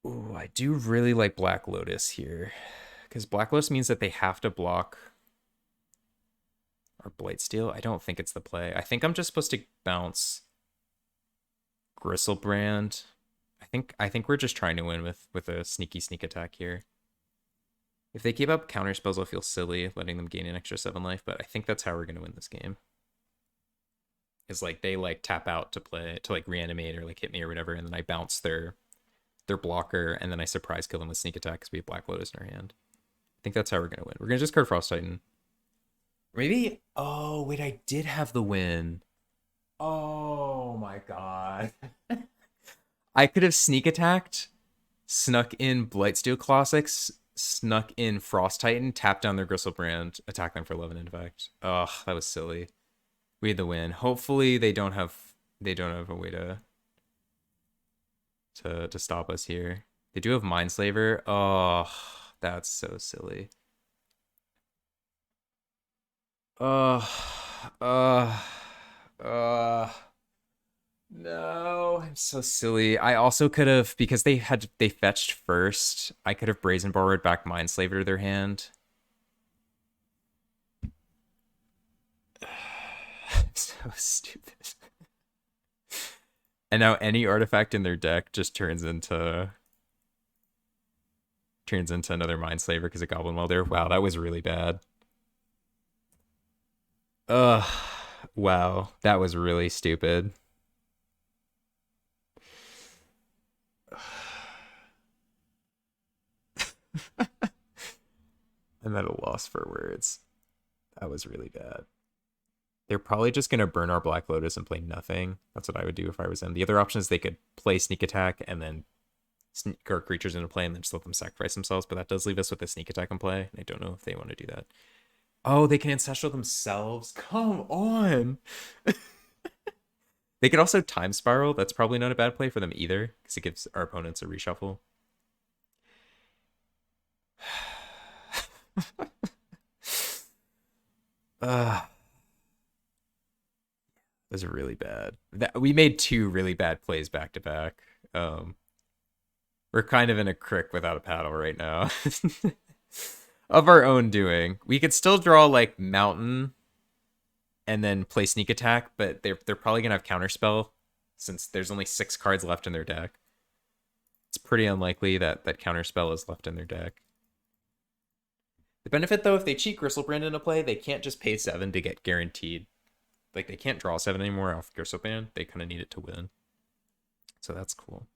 Ooh, I do really like Black Lotus here. Because Black Lotus means that they have to block our Blightsteel. I don't think it's the play. I think I'm just supposed to bounce Gristlebrand. I think we're just trying to win with a sneaky sneak attack here. If they keep up counter spells, I'll feel silly letting them gain an extra 7 life, but I think that's how we're going to win this game. Is like they like tap out to play to like reanimate or like hit me or whatever, and then I bounce their blocker, and then I surprise kill them with sneak attack because we have Black Lotus in our hand. I think that's how we're going to win. We're going to just card Frost Titan. Maybe. Oh, wait, I did have the win. Oh my god. I could have sneak attacked, snuck in Blightsteel Classics, snuck in Frost Titan, tapped down their Gristlebrand, attack them for 11 in effect. Ugh, that was silly. We had the win. Hopefully they don't have a way to stop us here. They do have Mindslaver. Oh, that's so silly. Oh, uh, uh, no, I'm so silly. I also could have, because they fetched first, I could have Brazen Borrowed back Mindslaver to their hand. So stupid. And now any artifact in their deck just turns into another Mindslaver because of Goblin Welder. Wow, that was really bad. Ugh. Wow, that was really stupid. I'm at a loss for words. That was really bad. They're probably just going to burn our Black Lotus and play nothing. That's what I would do if I was them. The other option is they could play Sneak Attack and then sneak our creatures into play and then just let them sacrifice themselves. But that does leave us with a Sneak Attack in play. And I don't know if they want to do that. Oh, they can Ancestral themselves? Come on! They could also Time Spiral. That's probably not a bad play for them either, because it gives our opponents a reshuffle. uh, it was really bad. We made two really bad plays back to back. We're kind of in a crick without a paddle right now. Of our own doing. We could still draw like Mountain and then play Sneak Attack, but they're probably gonna have Counterspell since there's only 6 cards left in their deck. It's pretty unlikely that Counterspell is left in their deck. The benefit though, if they cheat Gristlebrand into play, they can't just pay 7 to get guaranteed. Like they can't draw 7 anymore off Gristlebrand. They kind of need it to win. So that's cool.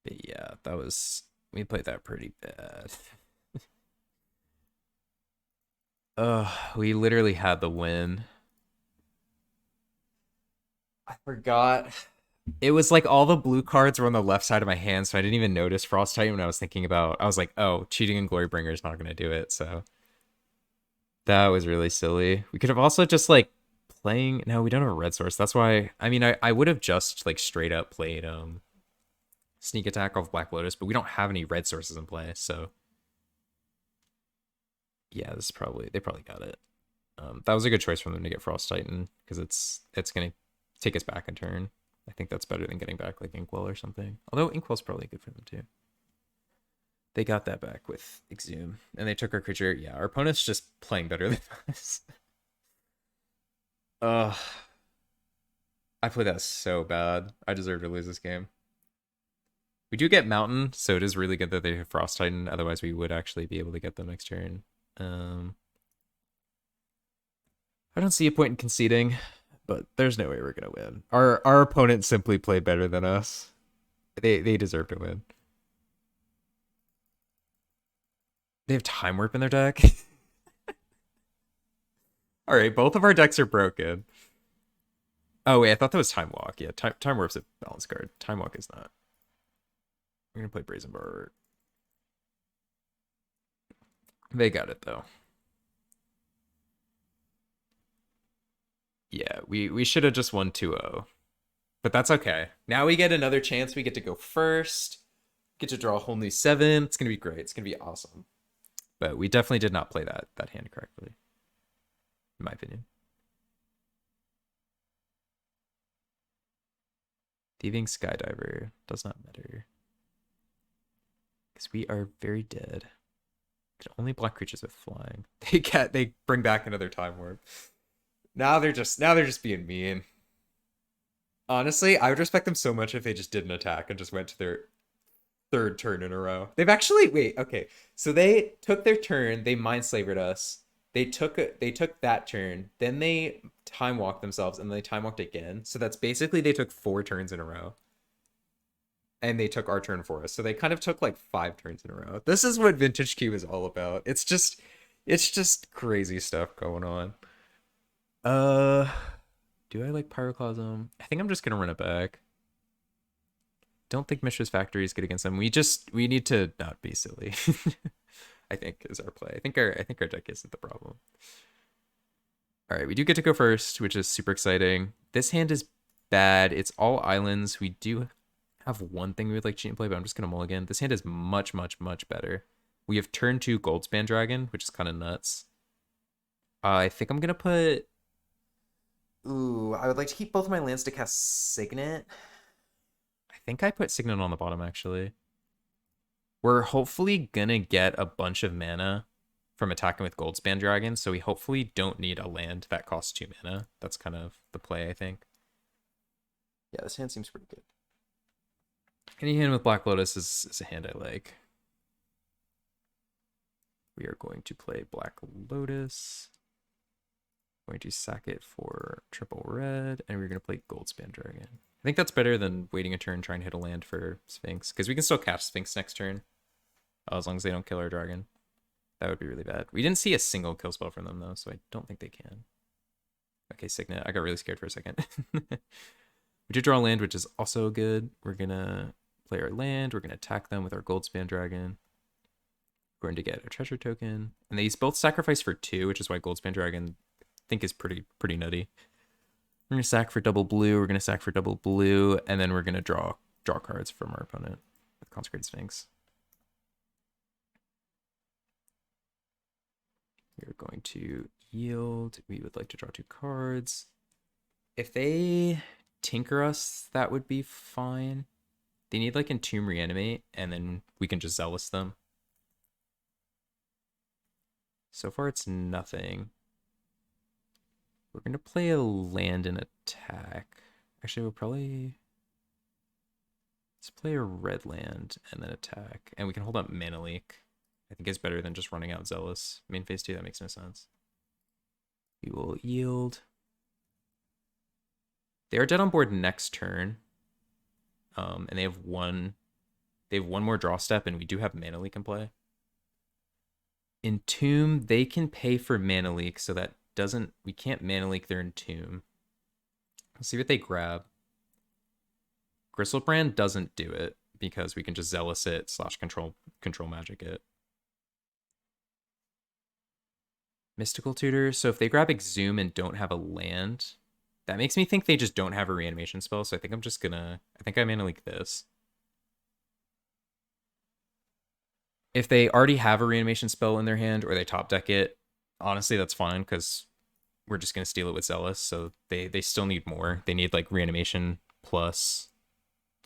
But yeah, we played that pretty bad. We literally had the win. I forgot. It was like all the blue cards were on the left side of my hand, so I didn't even notice Frost Titan when I was thinking about. I was like, oh, cheating in Glorybringer is not going to do it. So that was really silly. We could have also just like playing. No, we don't have a red source. That's why. I mean, I would have just like straight up played Sneak Attack off Black Lotus, but we don't have any red sources in play. So yeah, they probably got it. That was a good choice for them to get Frost Titan because it's gonna take us back a turn. I think that's better than getting back like Inkwell or something. Although Inkwell's probably good for them too. They got that back with Exhume, and they took our creature. Yeah, our opponent's just playing better than us. Ugh. I played that so bad. I deserve to lose this game. We do get Mountain, so it is really good that they have Frost Titan. Otherwise, we would actually be able to get them next turn. I don't see a point in conceding, but there's no way we're gonna win. Our opponent simply played better than us. They deserve to win. They have Time Warp in their deck. All right, both of our decks are broken. Oh wait, I thought that was Time Walk. Yeah, Time Warp's a balance card. Time Walk is not. We're gonna play Brazen Borrower. They got it though. Yeah, we should have just won 2-0. But that's okay. Now we get another chance. We get to go first. Get to draw a whole new 7. It's gonna be great. It's gonna be awesome. But we definitely did not play that hand correctly, in my opinion. Thieving Skydiver does not matter. Because we are very dead. Could only block creatures with flying. They bring back another Time Warp. Now they're just being mean. Honestly, I would respect them so much if they just didn't attack and just went to their 3rd turn in a row. They've actually okay. So they took their turn, they Mindslavered us. They took that turn, then they Time Walked themselves, and then they Time Walked again. So that's basically they took 4 turns in a row. And they took our turn for us. So they kind of took like 5 turns in a row. This is what Vintage Cube is all about. It's just crazy stuff going on. Do I like Pyroclasm? I think I'm just gonna run it back. Don't think Mishra's Factory is good against them. We need to not be silly. I think is our play. I think our deck isn't the problem. All right, we do get to go first, which is super exciting. This hand is bad. It's all islands. We do have one thing we would like cheat and play, but I'm just going to mulligan. This hand is much, much, much better. We have turn 2 Goldspan Dragon, which is kind of nuts. I think I'm going to put... Ooh, I would like to keep both my lands to cast Signet. I think I put Signet on the bottom, actually. We're hopefully going to get a bunch of mana from attacking with Goldspan Dragon, so we hopefully don't need a land that costs 2 mana. That's kind of the play, I think. Yeah, this hand seems pretty good. Any hand with Black Lotus is a hand I like. We are going to play Black Lotus. Going to sack it for triple red, and we're going to play Goldspan Dragon. I think that's better than waiting a turn trying to hit a land for Sphinx, because we can still cast Sphinx next turn, as long as they don't kill our dragon. That would be really bad. We didn't see a single kill spell from them, though, so I don't think they can. Okay, Signet. I got really scared for a second. We did draw a land, which is also good. We're going to play our land. We're going to attack them with our Goldspan Dragon. We're going to get a treasure token. And they both sacrifice for 2, which is why Goldspan Dragon, I think, is pretty nutty. We're going to sack for double blue. We're going to sack for double blue. And then we're going to draw cards from our opponent with Consecrated Sphinx. We're going to yield. We would like to draw 2 cards. If they tinker us, that would be fine. They need like Entomb Reanimate, and then we can just Zealous them. So far it's nothing. We're going to play a land and attack. Actually, we'll probably... Let's play a red land and then attack. And we can hold up Mana Leak. I think it's better than just running out Zealous. Main phase 2, that makes no sense. We will yield. They are dead on board next turn. And they have one more draw step, and we do have Mana Leak in play. Entomb, they can pay for Mana Leak, so that doesn't... We can't Mana Leak their Entomb. Let's see what they grab. Gristlebrand doesn't do it, because we can just Zealous it / control magic it. Mystical Tutor. So if they grab Exhume and don't have a land, that makes me think they just don't have a reanimation spell. So I think I'm just gonna... I think I Mana Leak this. If they already have a reanimation spell in their hand or they top deck it, honestly, that's fine because we're just gonna steal it with Zealous. So they still need more. They need like reanimation plus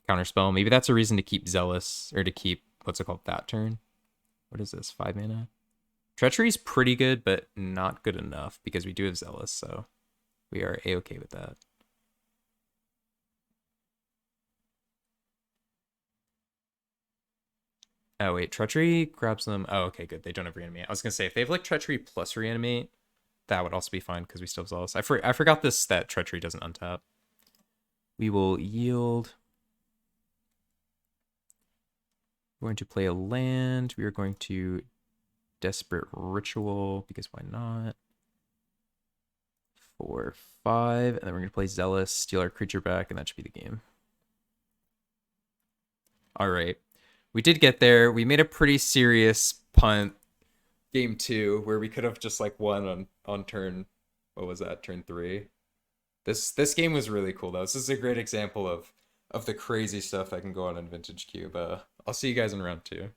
counterspell. Maybe that's a reason to keep Zealous, or to keep, what's it called, that turn. What is this? 5 mana? Treachery's pretty good, but not good enough because we do have Zealous, so we are a-okay with that. Oh, wait, Treachery grabs them. Oh, okay, good. They don't have Reanimate. I was going to say, if they have like Treachery plus Reanimate, that would also be fine because we still have Zealous. I forgot that Treachery doesn't untap. We will yield. We're going to play a land. We are going to Desperate Ritual, because why not? 4, 5, and then we're going to play Zealous, steal our creature back, and that should be the game. All right. We did get there. We made a pretty serious punt game 2 where we could have just like won on turn, what was that, turn 3. This game was really cool though. This is a great example of the crazy stuff that can go on in Vintage Cube. I'll see you guys in round 2.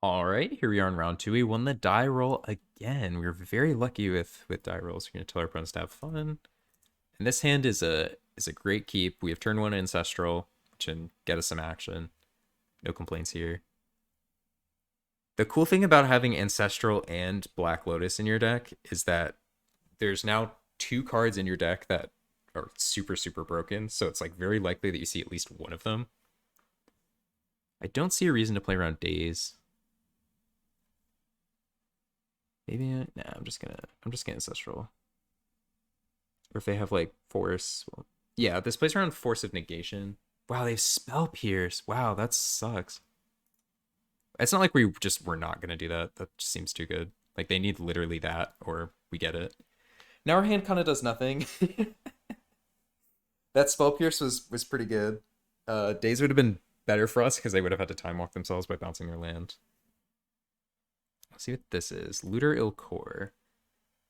All right, here we are in round 2. We won the die roll again. We were very lucky with die rolls. We're going to tell our opponents to have fun. And this hand is a great keep. We have turn 1 Ancestral, which can get us some action. No complaints here. The cool thing about having Ancestral and Black Lotus in your deck is that there's now 2 cards in your deck that are super, super broken. So it's like very likely that you see at least one of them. I don't see a reason to play around Daze. Maybe, nah, I'm just gonna Ancestral. Or if they have like Force, well, yeah, this plays around Force of Negation. Wow, they have Spell Pierce. Wow, that sucks. It's not like we're not gonna do that. That just seems too good. Like they need literally that, or we get it. Now our hand kind of does nothing. That Spell Pierce was pretty good. Daze would have been better for us because they would have had to time walk themselves by bouncing their land. Let's see what this is. Looter Ilcore.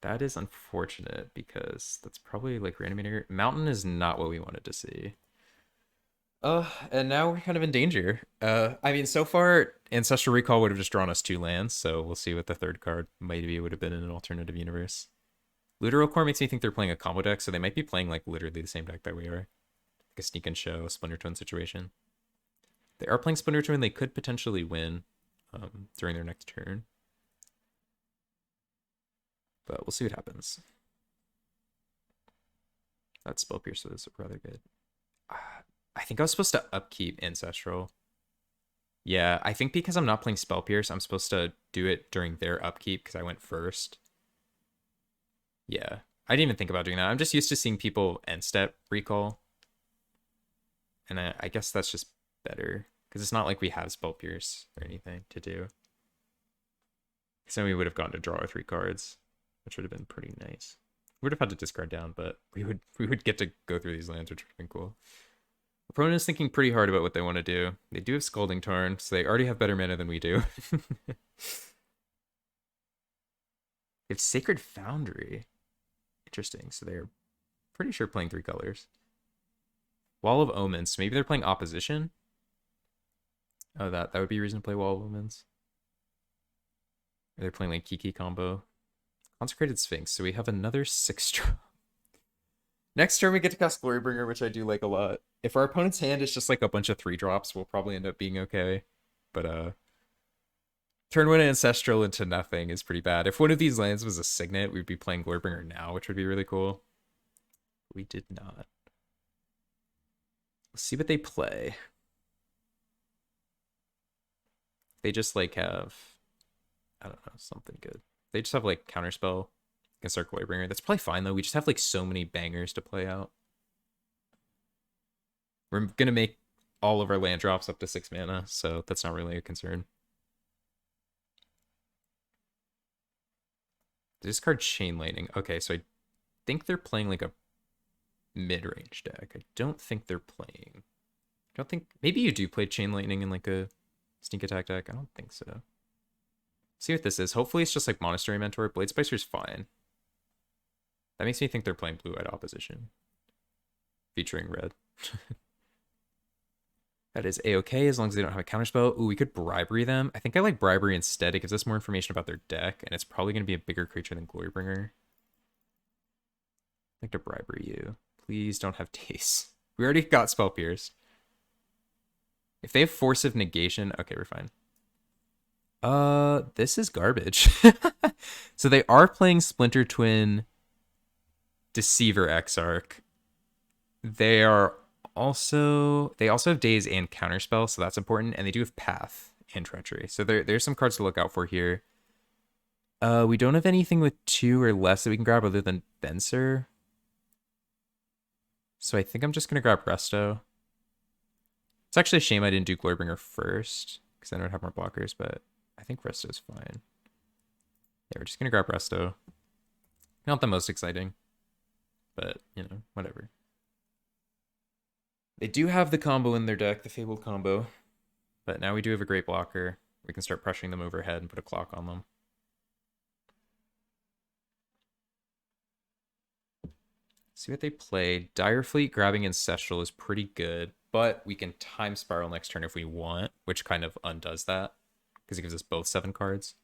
That is unfortunate because that's probably like Reanimator. Mountain is not what we wanted to see. And now we're kind of in danger. I mean, so far, Ancestral Recall would have just drawn us 2 lands, so we'll see what the third card maybe would have been in an alternative universe. Literal Core makes me think they're playing a combo deck, so they might be playing like literally the same deck that we are. Like a Sneak and Show, Splinter Twin situation. They are playing Splinter Twin, they could potentially win during their next turn. But we'll see what happens. That Spell Pierce was rather good. I think I was supposed to upkeep Ancestral. Yeah, I think because I'm not playing Spell Pierce, I'm supposed to do it during their upkeep because I went first. Yeah, I didn't even think about doing that. I'm just used to seeing people end step recall. And I guess that's just better because it's not like we have Spell Pierce or anything to do. So we would have gotten to draw 3 cards, which would have been pretty nice. We would have had to discard down, but we would get to go through these lands, which would have been cool. Opponent is thinking pretty hard about what they want to do. They do have Scalding Tarn, so they already have better mana than we do. They have Sacred Foundry. Interesting. So they're pretty sure playing 3 colors. Wall of Omens. Maybe they're playing Opposition. Oh, that would be a reason to play Wall of Omens. Or they're playing like Kiki combo. Consecrated Sphinx. So we have another 6 drop. Next turn we get to cast Glorybringer, which I do like a lot. If our opponent's hand is just like a bunch of 3 drops, we'll probably end up being okay. But turn 1 Ancestral into nothing is pretty bad. If one of these lands was a Signet, we'd be playing Glorybringer now, which would be really cool. We did not. Let's see what they play. They just like have, I don't know, something good. They just have like Counterspell against our Glorybringer. That's probably fine though. We just have like so many bangers to play out. We're gonna make all of our land drops up to 6 mana, so that's not really a concern. Discard Chain Lightning. Okay, so I think they're playing like a mid-range deck. I don't think they're playing. I don't think. Maybe you do play Chain Lightning in like a sneak attack deck. I don't think so. See what this is. Hopefully it's just like Monastery Mentor. Blade Spicer's fine. That makes me think they're playing Blue-Eyed Opposition. Featuring red. That is a-okay as long as they don't have a counterspell. Ooh, we could Bribery them. I think I like Bribery instead. It gives us more information about their deck, and it's probably going to be a bigger creature than Glorybringer. I'd like to Bribery you. Please don't have Daze. We already got Spell Pierce. If they have Force of Negation, okay, we're fine. This is garbage. So they are playing Splinter Twin, Deceiver Exarch. They also have Daze and Counterspell, so that's important, and they do have Path and Treachery. So there's some cards to look out for here. We don't have anything with 2 or less that we can grab other than Venser. So I think I'm just gonna grab Resto. It's actually a shame I didn't do Glorybringer first, because then I would have more blockers, but I think Resto's fine. Yeah, we're just gonna grab Resto. Not the most exciting, but you know, whatever. They do have the combo in their deck, the Fabled combo, but now we do have a great blocker. We can start pressuring them overhead and put a clock on them. See what they play. Direfleet grabbing Ancestral is pretty good, but we can Time Spiral next turn if we want, which kind of undoes that, because it gives us both 7 cards.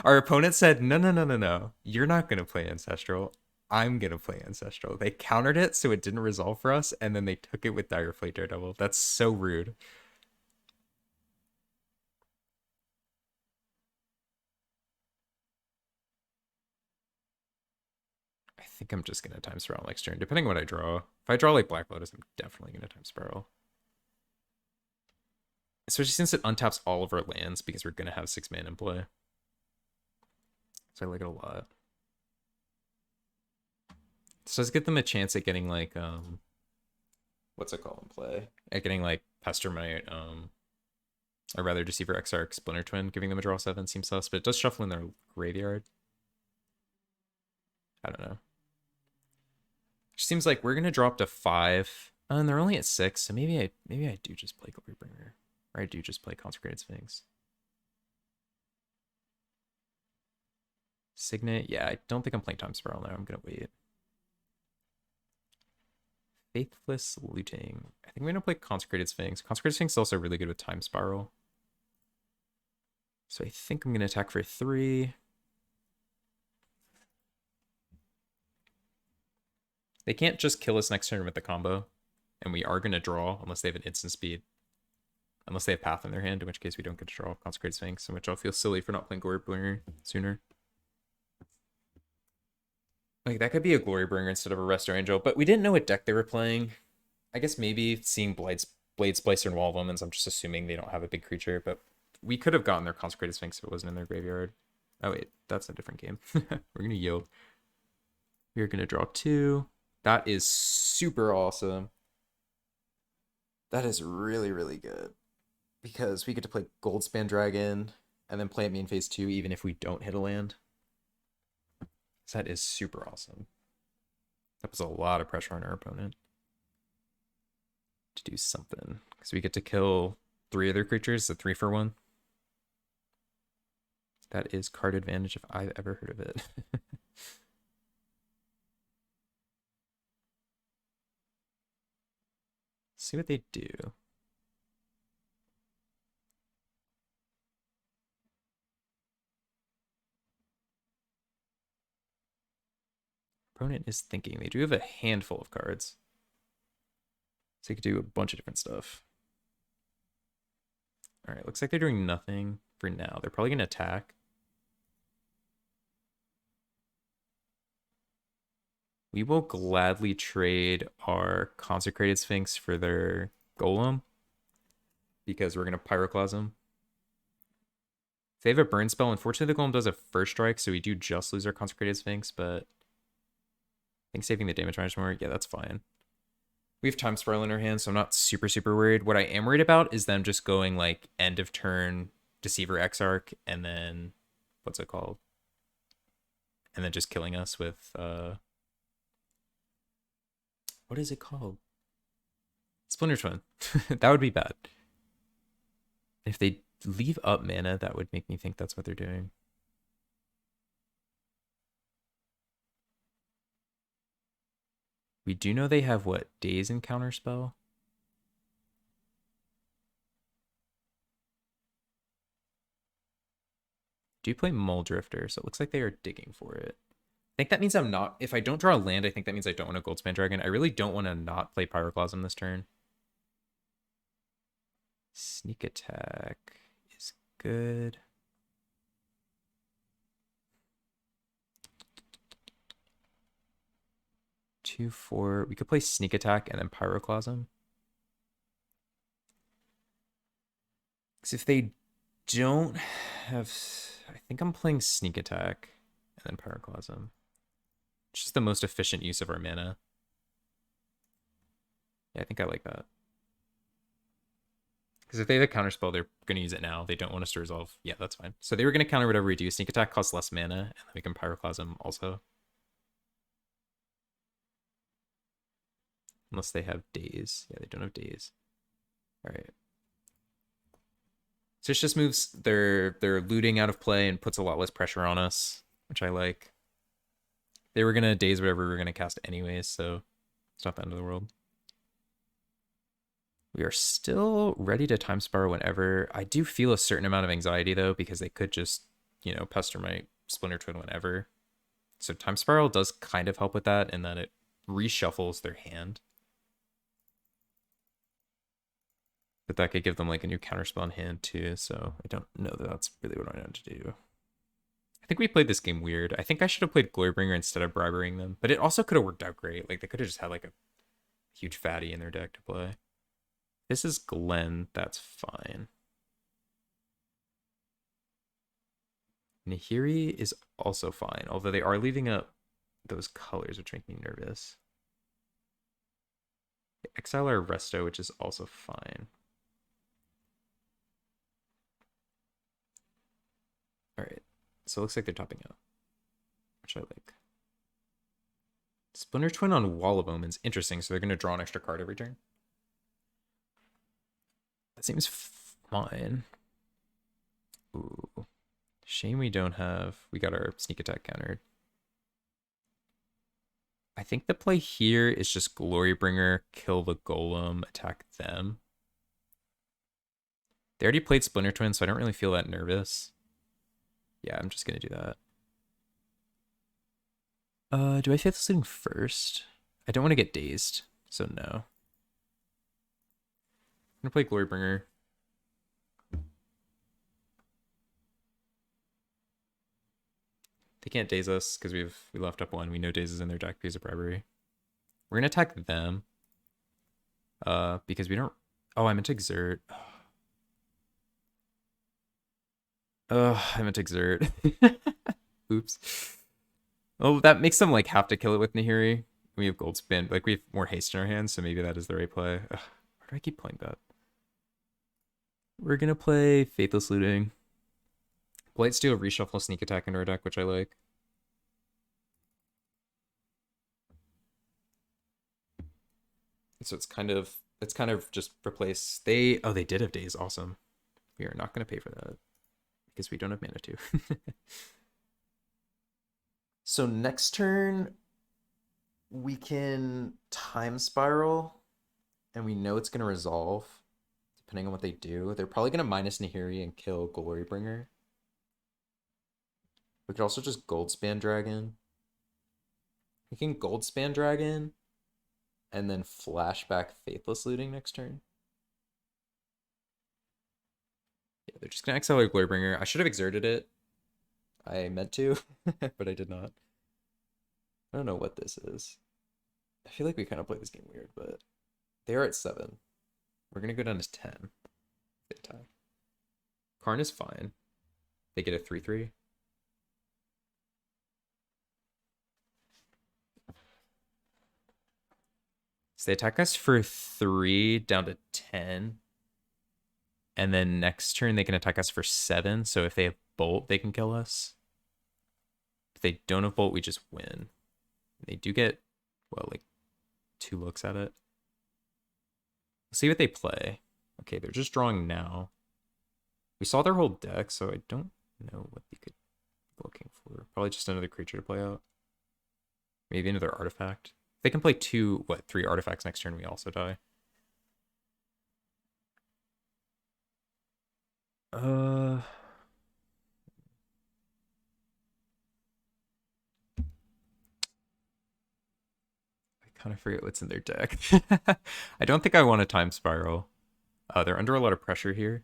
Our opponent said, no. You're not going to play Ancestral. I'm going to play Ancestral. They countered it, so it didn't resolve for us, and then they took it with Direfleet Daredevil. That's so rude. I think I'm just going to Time Spiral next turn, depending on what I draw. If I draw like Black Lotus, I'm definitely going to Time Spiral. Especially since it untaps all of our lands, because we're going to have 6 mana in play. So I like it a lot. So let's get them a chance at getting like what's it called in play? At getting like Pestermite, or rather Deceiver Exarch, Splinter Twin, giving them a draw 7 seems sus, but it does shuffle in their graveyard. I don't know. It seems like we're gonna drop to 5. And they're only at 6, so maybe I do just play Glorybringer. Or I do just play Consecrated Sphinx. Signet, yeah, I don't think I'm playing Time Spiral now. I'm gonna wait. Faithless Looting. I think we're gonna play Consecrated Sphinx. Consecrated Sphinx is also really good with Time Spiral. So I think I'm gonna attack for 3. They can't just kill us next turn with the combo. And we are gonna draw unless they have an instant speed. Unless they have Path in their hand, in which case we don't get to draw Consecrated Sphinx, in which I'll feel silly for not playing Glorybringer sooner. Like, that could be a Glorybringer instead of a Resto Angel, but we didn't know what deck they were playing. I guess maybe seeing Blade Splicer and Wall of Omens, I'm just assuming they don't have a big creature, but we could have gotten their Consecrated Sphinx if it wasn't in their graveyard. Oh wait, that's a different game. We're gonna yield. We're gonna draw 2. That is super awesome. That is really, really good. Because we get to play Goldspan Dragon and then play it main phase 2 even if we don't hit a land. That is super awesome. That was a lot of pressure on our opponent to do something. Because we get to kill 3 other creatures, a 3-for-1. That is card advantage if I've ever heard of it. See what they do. Opponent is thinking. They do have a handful of cards. So they could do a bunch of different stuff. Alright, looks like they're doing nothing for now. They're probably going to attack. We will gladly trade our Consecrated Sphinx for their Golem. Because we're going to Pyroclasm. If they have a burn spell, unfortunately the Golem does a first strike, so we do just lose our Consecrated Sphinx, but I think saving the damage management more, yeah, that's fine. We have Time Spiral in our hand, so I'm not super, super worried. What I am worried about is them just going, like, end of turn Deceiver Exarch, and then, what's it called? And then just killing us with, what is it called? Splinter Twin. That would be bad. If they leave up mana, that would make me think that's what they're doing. We do know they have, what, Daze and Counterspell? Do play Mull Drifter, so it looks like they are digging for it. I think that means I'm not... If I don't draw a land, I think that means I don't want a Goldspan Dragon. I really don't want to not play Pyroclasm this turn. Sneak Attack is good. Two, 4. We could play Sneak Attack and then Pyroclasm. Because if they don't have... I think I'm playing Sneak Attack and then Pyroclasm. It's just the most efficient use of our mana. Yeah, I think I like that. Because if they have a counterspell, they're going to use it now. They don't want us to resolve. Yeah, that's fine. So they were going to counter whatever we do. Sneak Attack costs less mana, and then we can Pyroclasm also. Unless they have Daze. Yeah, they don't have Daze. All right. So this just moves their looting out of play and puts a lot less pressure on us, which I like. They were going to Daze whatever we were going to cast anyways, so it's not the end of the world. We are still ready to Time Spiral whenever. I do feel a certain amount of anxiety, though, because they could just, you know, pester my Splinter Twin whenever. So Time Spiral does kind of help with that in that it reshuffles their hand. But that could give them, like, a new counterspell in hand, too, so I don't know that that's really what I want to do. I think we played this game weird. I think I should have played Glorybringer instead of Bribering them, but it also could have worked out great. Like, they could have just had, like, a huge fatty in their deck to play. This is Glenn. That's fine. Nahiri is also fine, although they are leaving up those colors, which make me nervous. They exile our Resto, which is also fine. All right, so it looks like they're topping out, which I like. Splinter Twin on Wall of Omens, interesting. So they're going to draw an extra card every turn. That seems Mine. Ooh. Shame we don't have... We got our sneak attack countered. I think the play here is just Glorybringer, kill the Golem, attack them. They already played Splinter Twin, so I don't really feel that nervous. Yeah, I'm just going to do that. Do I Faithless Looting first? I don't want to get dazed, so no. I'm going to play Glorybringer. They can't daze us because we left up one. We know daze is in their deck because of bribery. We're gonna attack them. Because we don't. Oh, I meant to exert. I meant to exert. Oops. Oh, that makes them like have to kill it with Nahiri. We have gold spin. Like we have more haste in our hands, so maybe that is the right play. Why do I keep playing that? We're gonna play Faithless Looting. Blight Steel, reshuffle, sneak attack into our deck, which I like. So it's kind of just replace they did have days. Awesome. We are not gonna pay for that because we don't have mana to. So next turn we can time spiral and we know it's gonna resolve depending on what they do. They're probably gonna minus Nahiri and kill Glorybringer. We could also just Goldspan Dragon. We can Goldspan Dragon and then flashback Faithless Looting next turn. Yeah, they're just gonna accelerate Glorybringer. I should have exerted it. I meant to, but I did not. I don't know what this is. I feel like we kind of played this game weird, but they are at 7. We're gonna go down to 10. They attack. Karn is fine. They get a 3/3. So they attack us for 3 down to 10. And then next turn they can attack us for 7. So if they have Bolt, they can kill us. If they don't have Bolt, we just win. They do get, well, like 2 looks at it. Let's see what they play. Okay, they're just drawing now. We saw their whole deck, so I don't know what they could be looking for. Probably just another creature to play out. Maybe another artifact. They can play 3 artifacts next turn, we also die. I kind of forget what's in their deck. I don't think I want a time spiral. They're under a lot of pressure here.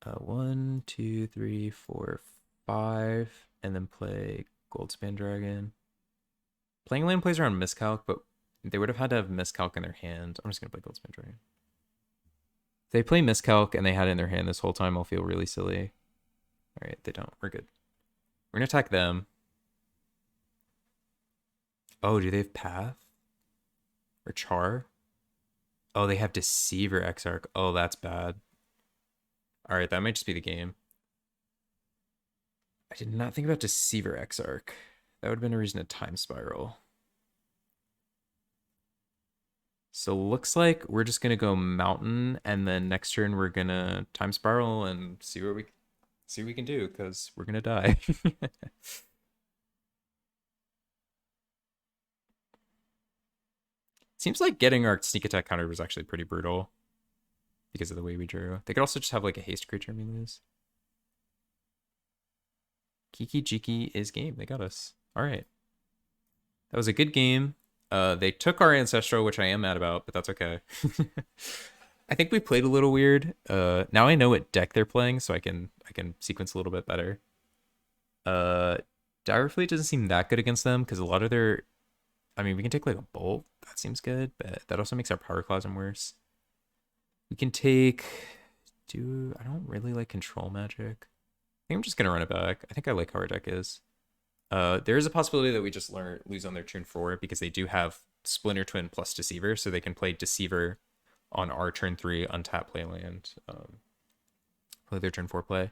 1, 2, 3, 4, 5, and then play Goldspan Dragon. Playing land plays around Miscalc, but they would have had to have Miscalc in their hand. I'm just gonna play Goldspan Dragon. If they play Miscalc and they had it in their hand this whole time, I'll feel really silly. All right, they don't. We're good. We're gonna attack them. Oh, do they have Path? Or Char? Oh, they have Deceiver Exarch. Oh, that's bad. All right, that might just be the game. I did not think about Deceiver Exarch. That would have been a reason to time spiral. So looks like we're just gonna go Mountain, and then next turn we're gonna time spiral and see what we can do, because we're gonna die. Seems like getting our sneak attack counter was actually pretty brutal because of the way we drew. They could also just have like a haste creature and we lose. Kiki Jiki is game. They got us. All right. That was a good game. They took our Ancestral, which I am mad about, but that's okay. I think we played a little weird. Now I know what deck they're playing, so I can sequence a little bit better. Dire Fleet doesn't seem that good against them because a lot of their... I mean, we can take like a Bolt. That seems good, but that also makes our Power Closet worse. We can take... I don't really like Control Magic. I think I'm just going to run it back. I think I like how our deck is. There is a possibility that we just lose on their turn 4 because they do have Splinter Twin plus Deceiver, so they can play Deceiver on our turn 3, untap play land, play their turn 4 play.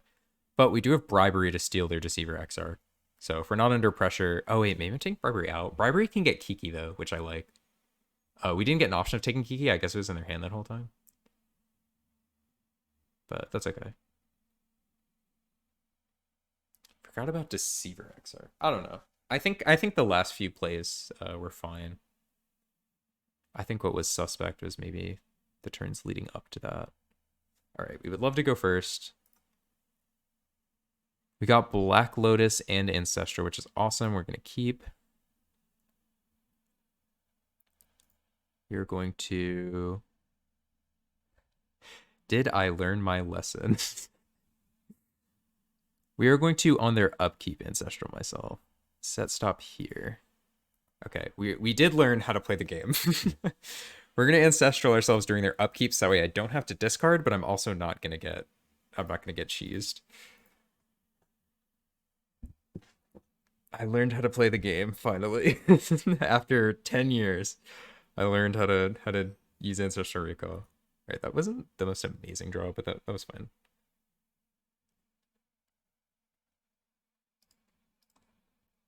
But we do have Bribery to steal their Deceiver Exarch. So if we're not under pressure... Oh, wait, maybe I'm taking Bribery out. Bribery can get Kiki, though, which I like. We didn't get an option of taking Kiki. I guess it was in their hand that whole time. but that's okay. Forgot about Deceiver XR. I don't know. I think the last few plays were fine. I think what was suspect was maybe the turns leading up to that. All right, we would love to go first. We got Black Lotus and Ancestral, which is awesome. We're going to keep. You're going to... Did I learn my lesson? We are going to, on their upkeep, Ancestral myself. Set stop here. Okay, we did learn how to play the game. We're going to Ancestral ourselves during their upkeep, so that way I don't have to discard, but I'm also not going to get... I'm not going to get cheesed. I learned how to play the game, finally. After 10 years, I learned how to use Ancestral Recall. Right, that wasn't the most amazing draw, but that was fine.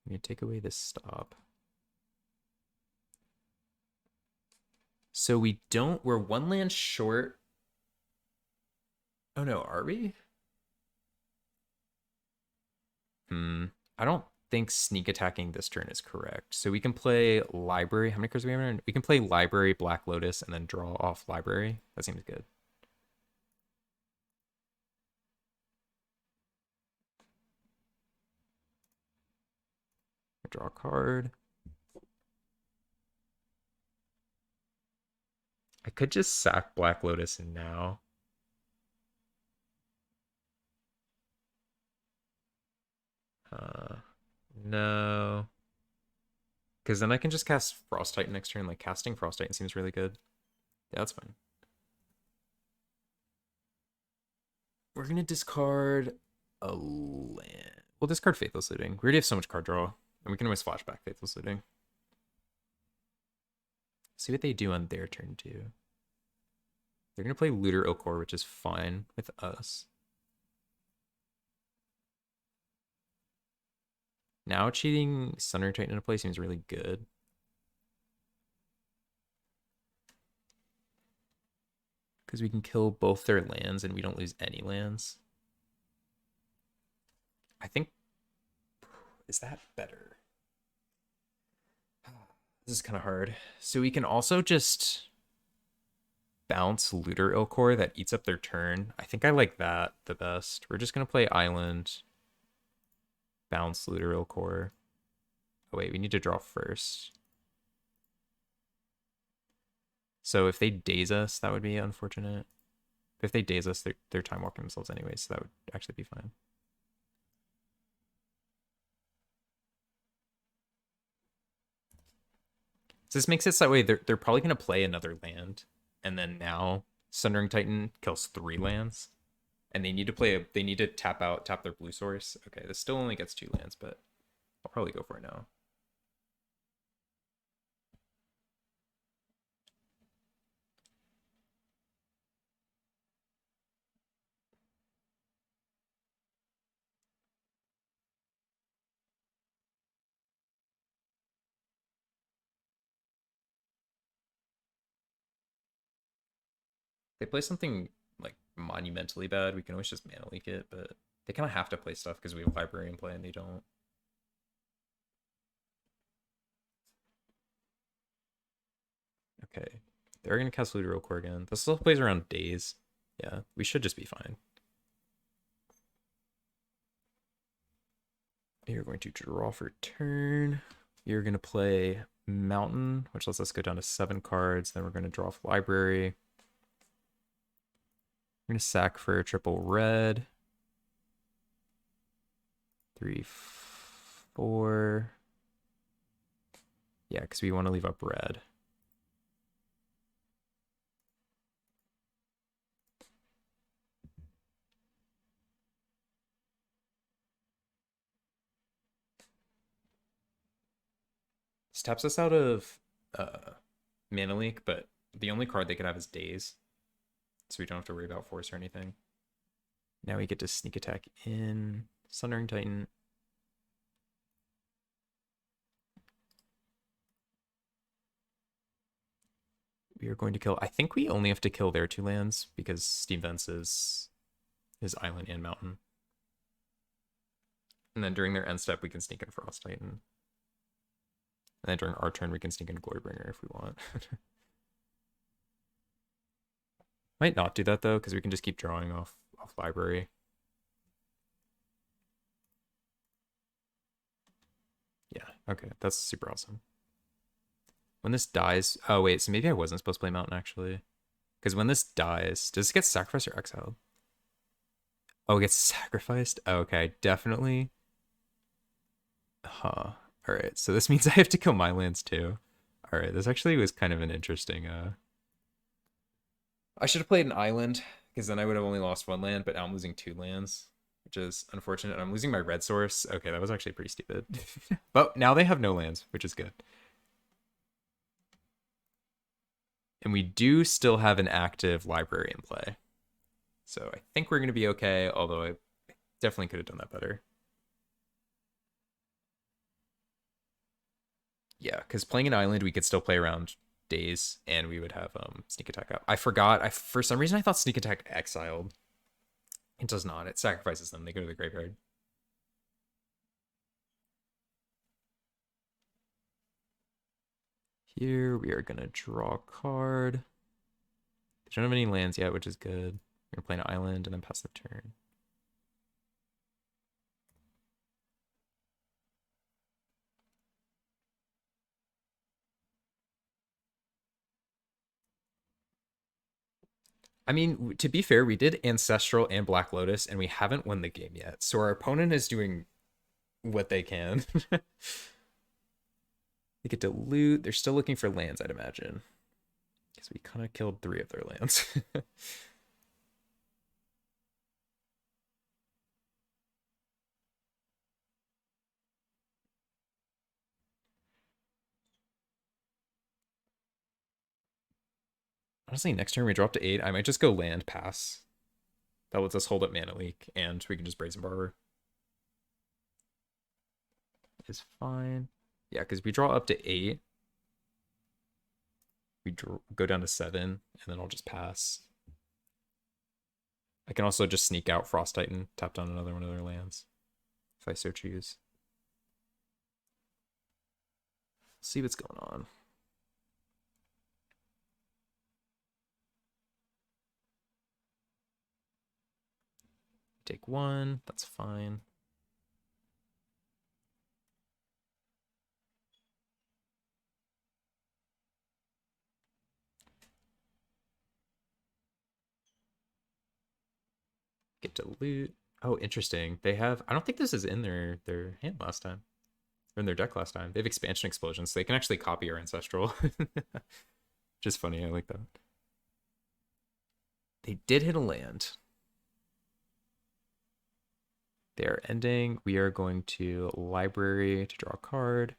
I'm going to take away this stop. So we're one land short. Oh no, are we? I don't think sneak attacking this turn is correct. So we can play Library. How many cards do we have? We can play Library, Black Lotus, and then draw off Library. That seems good. Draw a card. I could just sack Black Lotus now. No. Because then I can just cast Frost Titan next turn. Like, casting Frost Titan seems really good. Yeah, that's fine. We're going to discard a land. We'll discard Faithless Looting. We already have so much card draw. And we can always flashback Faithless Looting. See what they do on their turn, too. They're going to play Looter Okor, which is fine with us. Now cheating Sunray Titan into play seems really good. Because we can kill both their lands and we don't lose any lands. I think... Is that better? This is kind of hard. So we can also just bounce Looter Ilkor that eats up their turn. I think I like that the best. We're just going to play Island. Bounce Looter Ilkor. Oh wait, we need to draw first. So if they daze us, that would be unfortunate. But if they daze us, they're time walking themselves anyway, so that would actually be fine. So this makes it so that way they're probably going to play another land, and then now Sundering Titan kills 3 lands, and they need to tap their blue source. Okay, this still only gets 2 lands, but I'll probably go for it now. They play something like monumentally bad, we can always just mana leak it, but they kind of have to play stuff because we have Library in play and they don't. Okay, they're gonna cast Looter Core again. This still plays around days. Yeah, we should just be fine. You're going to draw for turn. You're going to play Mountain, which lets us go down to 7 cards. Then we're going to draw off Library. We're going to sack for a triple red. 3, 4. Yeah, because we want to leave up red. This taps us out of mana leak, but the only card they could have is Daze. So we don't have to worry about force or anything. Now we get to sneak attack in Sundering Titan. We are going to kill... I think we only have to kill their 2 lands because Steam Vents is his island and mountain. And then during their end step, we can sneak in Frost Titan. And then during our turn, we can sneak in Glorybringer if we want. Might not do that though, because we can just keep drawing off library. Yeah, okay, that's super awesome. When this dies, oh wait, so maybe I wasn't supposed to play Mountain actually. Because when this dies, does it get sacrificed or exiled? Oh, it gets sacrificed? Oh, okay, definitely. Huh. Alright, so this means I have to kill my lands too. Alright, this actually was kind of an interesting I should have played an island, because then I would have only lost one land, but now I'm losing 2 lands, which is unfortunate. I'm losing my red source. Okay, that was actually pretty stupid. But now they have no lands, which is good. And we do still have an active library in play. So I think we're going to be okay, although I definitely could have done that better. Yeah, because playing an island, we could still play around days, and we would have sneak attack up. I forgot. For some reason, I thought sneak attack exiled. It does not. It sacrifices them. They go to the graveyard. Here, we are going to draw a card. They don't have any lands yet, which is good. We're going to play an island and then pass the turn. I mean, to be fair, we did Ancestral and Black Lotus, and we haven't won the game yet. So our opponent is doing what they can. They get to loot. They're still looking for lands, I'd imagine. Because we kind of killed 3 of their lands. Honestly, next turn we drop to 8. I might just go land pass. That lets us hold up Mana Leak, and we can just Brazen Borrower. Is fine. Yeah, because we draw up to 8. We go down to 7, and then I'll just pass. I can also just sneak out Frost Titan, tap down another one of their lands, if I so choose. See what's going on. Take 1, that's fine. Get to loot. Oh, interesting. They have, I don't think this is in their hand last time. Or in their deck last time. They have Expansion Explosion, so they can actually copy our Ancestral. Just funny, I like that. They did hit a land. They are ending. We are going to Library to draw a card.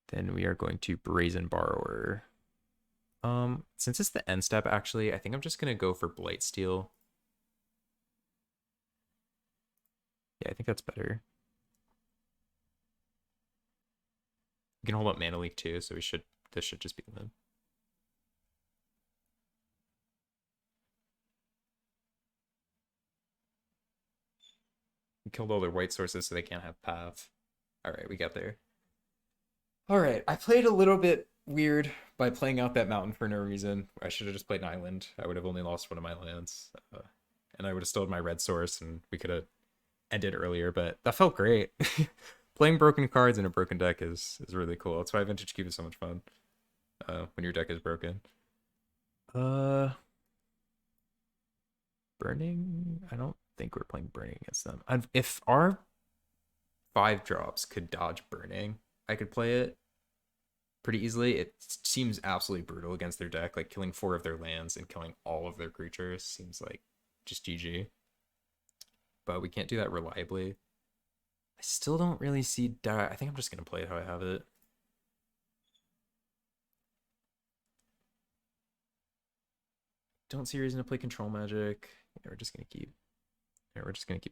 Then we are going to Brazen Borrower. Since it's the end step, actually, I think I'm just gonna go for Blightsteel. Yeah, I think that's better. We can hold up Mana Leak too, so this should just be the We killed all their white sources so they can't have path. Alright, we got there. Alright, I played a little bit weird by playing out that mountain for no reason. I should have just played an island. I would have only lost one of my lands. And I would have still had my red source, and we could have ended earlier, but that felt great. Playing broken cards in a broken deck is really cool. That's why Vintage Cube is so much fun. When your deck is broken. Burning? I don't think we're playing Burning against them. If our 5 drops could dodge Burning, I could play it pretty easily. It seems absolutely brutal against their deck. Like, killing 4 of their lands and killing all of their creatures seems like just GG. But we can't do that reliably. I still don't really see I think I'm just going to play it how I have it. Don't see a reason to play Control Magic. Yeah, we're just going to keep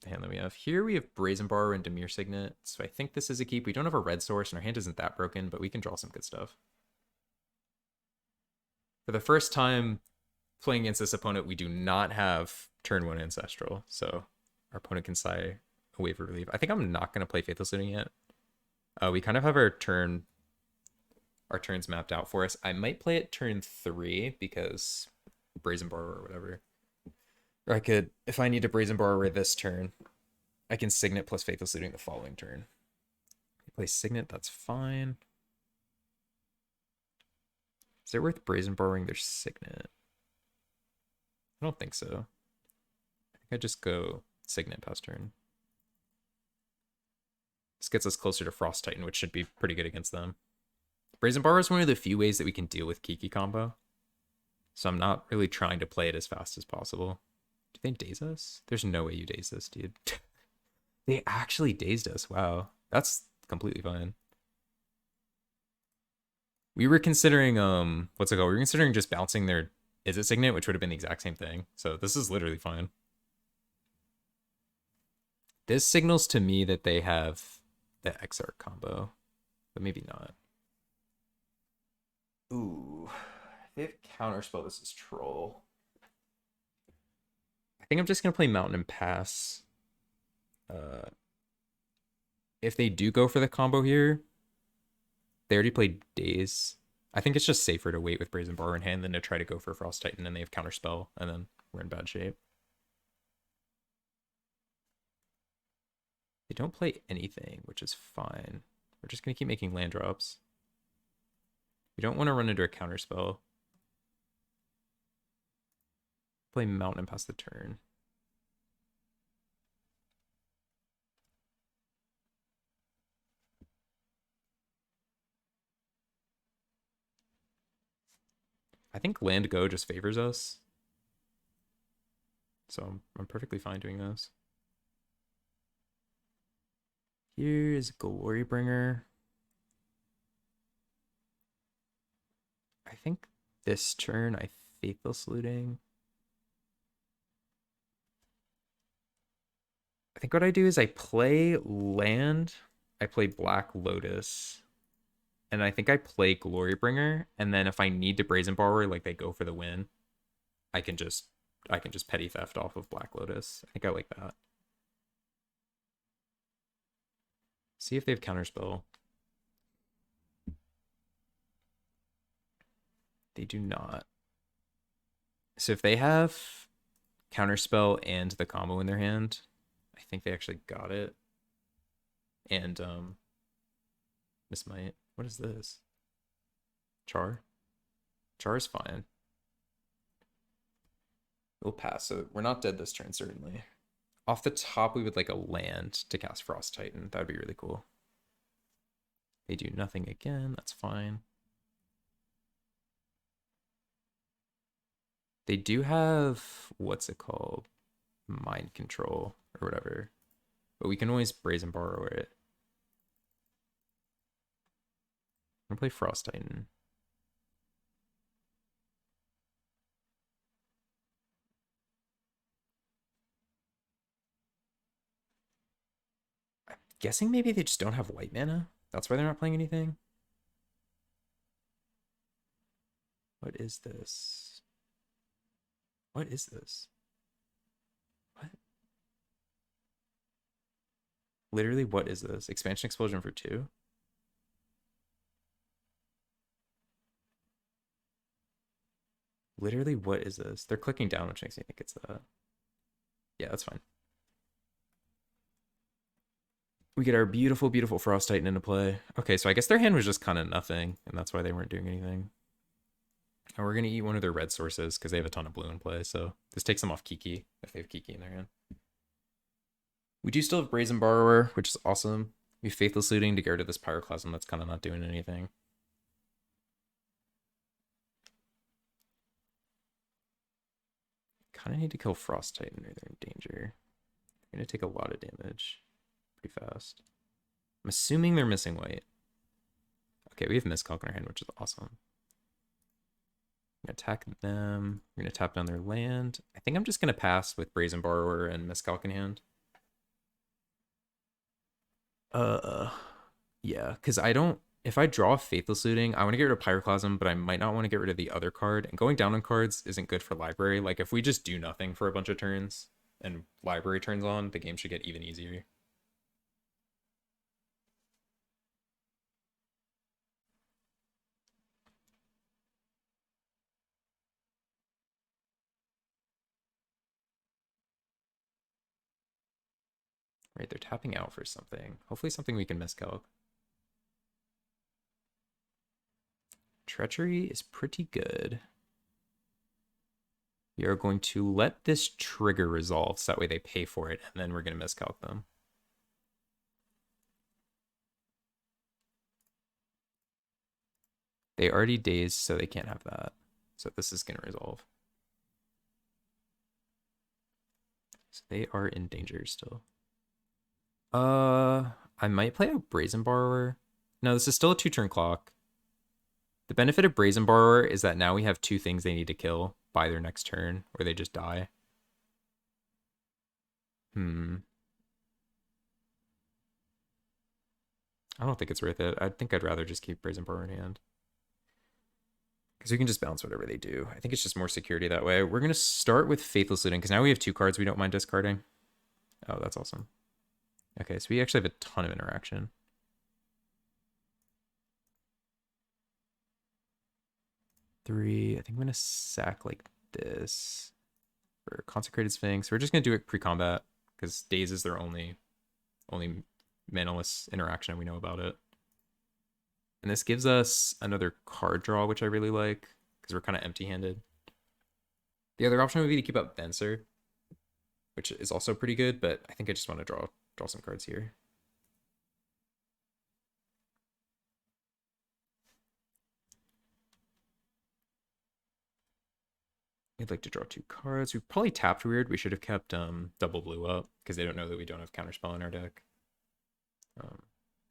the hand that we have. Here we have Brazen Borrower and Dimir Signet. So I think this is a keep. We don't have a red source, and our hand isn't that broken, but we can draw some good stuff. For the first time playing against this opponent, we do not have turn 1 Ancestral, so our opponent can sigh a wave of relief. I think I'm not going to play Faithless Looting yet. We kind of have our turns mapped out for us. I might play it turn 3 because Brazen Borrower or whatever. Or I could, if I need to Brazen Borrower this turn, I can Signet plus Faithless Looting the following turn. Play Signet, that's fine. Is it worth Brazen Borrowing their Signet? I don't think so. I think I just go Signet past turn. This gets us closer to Frost Titan, which should be pretty good against them. Brazen Borrower is one of the few ways that we can deal with Kiki combo. So I'm not really trying to play it as fast as possible. Do they daze us? There's no way you daze this, dude. They actually dazed us. Wow. That's completely fine. We were considering, what's it called? We were considering just bouncing their Is It Signet, which would have been the exact same thing. So this is literally fine. This signals to me that they have the Exarch combo, but maybe not. Ooh, they have Counterspell. This is Troll. I think I'm just gonna play Mountain and pass. If they do go for the combo here, they already played Daze. I think it's just safer to wait with Brazen Borrower in hand than to try to go for Frost Titan and they have Counterspell, and then we're in bad shape. They don't play anything, which is fine. We're just going to keep making land drops. We don't want to run into a Counterspell. Play Mountain and pass the turn. I think land go just favors us. So I'm perfectly fine doing this. Here's Glorybringer. I think this turn I Faithless Looting. I think what I do is I play land, I play Black Lotus, and I think I play Glorybringer, and then if I need to Brazen Borrower, like they go for the win, I can just Petty Theft off of Black Lotus. I think I like that. See if they have Counterspell. They do not. So if they have Counterspell and the combo in their hand, I think they actually got it. And this might. What is this? Char? Char is fine. We'll pass. So we're not dead this turn, certainly. Off the top, we would like a land to cast Frost Titan. That would be really cool. They do nothing again. That's fine. They do have, what's it called? Mind Control or whatever. But we can always Brazen Borrower it. I'm going to play Frost Titan. I'm guessing maybe they just don't have white mana. That's why they're not playing anything. What is this? What is this? What? Literally, what is this? Expansion Explosion for 2? Literally, what is this? They're clicking down, which makes me think it's that. Yeah, that's fine. We get our beautiful, beautiful Frost Titan into play. Okay, so I guess their hand was just kind of nothing, and that's why they weren't doing anything. And we're going to eat one of their red sources because they have a ton of blue in play, so this takes them off Kiki if they have Kiki in their hand. We do still have Brazen Borrower, which is awesome. We Faithless Looting to get rid of this Pyroclasm that's kind of not doing anything. Kind of need to kill Frost Titan or they're in danger. They're going to take a lot of damage pretty fast. I'm assuming they're missing white. Okay, we have Miscalc in our hand, which is awesome. I'm going to attack them. We're going to tap down their land. I think I'm just going to pass with Brazen Borrower and Miscalc in hand. Yeah, because I don't if I draw Faithless Looting, I want to get rid of Pyroclasm, but I might not want to get rid of the other card. And going down on cards isn't good for Library. Like, if we just do nothing for a bunch of turns and Library turns on, the game should get even easier. Right, they're tapping out for something. Hopefully something we can miscalc. Treachery is pretty good. We are going to let this trigger resolve so that way they pay for it, and then we're going to miscalc them. They already dazed, so they can't have that. So this is going to resolve. So they are in danger still. I might play a Brazen Borrower. No, this is still a 2-turn clock. The benefit of Brazen Borrower is that now we have 2 things they need to kill by their next turn, or they just die. I don't think it's worth it. I think I'd rather just keep Brazen Borrower in hand. Because we can just bounce whatever they do. I think it's just more security that way. We're going to start with Faithless Looting, because now we have 2 cards we don't mind discarding. Oh, that's awesome. Okay, so we actually have a ton of interaction. I think I'm going to sack like this for Consecrated Sphinx. We're just going to do it pre-combat, because Daze is their only manaless interaction we know about it. And this gives us another card draw, which I really like, because we're kind of empty-handed. The other option would be to keep up Venser, which is also pretty good, but I think I just want to draw some cards here. I'd like to draw 2 cards. We probably tapped weird. We should have kept double blue up, because they don't know that we don't have counterspell in our deck. All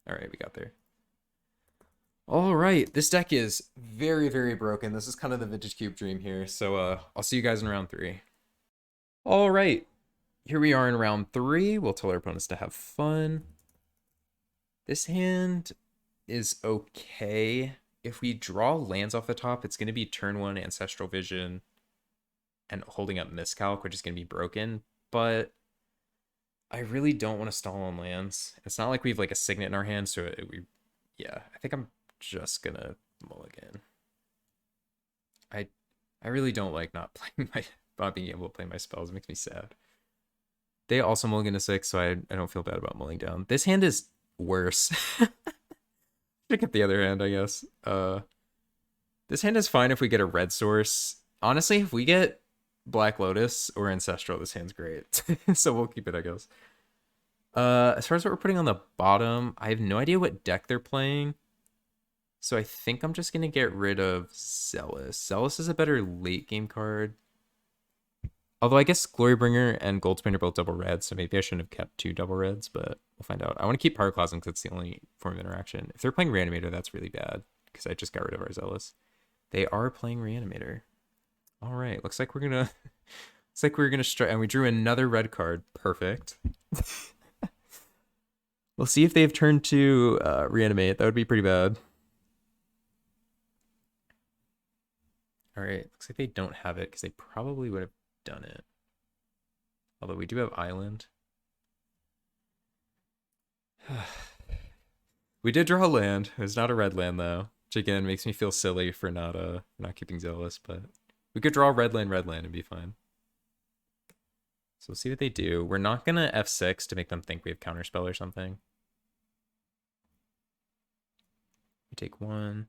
right, we got there. All right, this deck is very, very broken. This is kind of the Vintage Cube dream here. So I'll see you guys in round 3. All right, here we are in round 3. We'll tell our opponents to have fun. This hand is okay. If we draw lands off the top, it's going to be turn 1 Ancestral Vision and holding up Miscalc, which is going to be broken. But I really don't want to stall on lands. It's not like we have like a Signet in our hand, so yeah, I think I'm just gonna mulligan. I really don't like not being able to play my spells. It makes me sad. They also mulligan to 6, so I don't feel bad about mulling down. This hand is worse. Pick up the other hand, I guess. This hand is fine if we get a red source. Honestly, if we get Black Lotus or Ancestral, this hand's great. So we'll keep it, I guess. As far as what we're putting on the bottom, I have no idea what deck they're playing. So I think I'm just going to get rid of Zealous. Zealous is a better late game card. Although I guess Glorybringer and Goldspan are both double red, so maybe I shouldn't have kept 2 double reds, but we'll find out. I want to keep Pyroclasm because it's the only form of interaction. If they're playing Reanimator, that's really bad because I just got rid of our Zealous. They are playing Reanimator. All right, looks like we're gonna strike, and we drew another red card. Perfect. We'll see if they've turned to Reanimate. That would be pretty bad. All right, looks like they don't have it because they probably would have done it. Although we do have Island. We did draw a land. It's not a red land though, which again makes me feel silly for not keeping Zealous, but we could draw red land, and be fine. So we'll see what they do. We're not gonna F6 to make them think we have Counterspell or something. We take 1.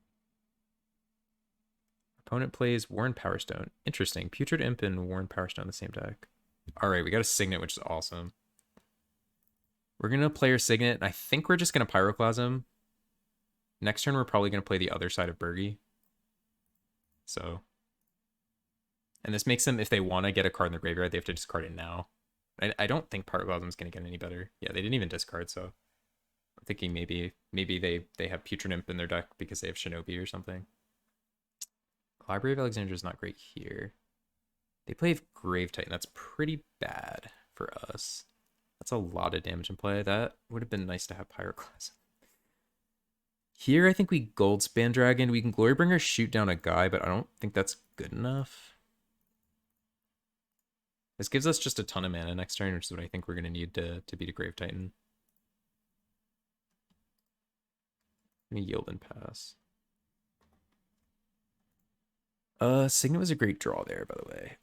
Opponent plays Warren Powerstone. Interesting. Putrid Imp and Warren Powerstone in the same deck. All right, we got a Signet, which is awesome. We're going to play our Signet, and I think we're just going to Pyroclasm. Next turn, we're probably going to play the other side of Bergie. So. And this makes them, if they want to get a card in their graveyard, they have to discard it now. I don't think Pyroclasm is going to get any better. Yeah, they didn't even discard, so. I'm thinking maybe they have Putrid Imp in their deck because they have Shinobi or something. Library of Alexandria is not great here. They play Grave Titan. That's pretty bad for us. That's a lot of damage in play. That would have been nice to have Pyroclasm. Here, I think we Gold Span Dragon. We can Glorybringer shoot down a guy, but I don't think that's good enough. This gives us just a ton of mana next turn, which is what I think we're going to need to beat a Grave Titan. Let me yield and pass. Signet was a great draw there, by the way.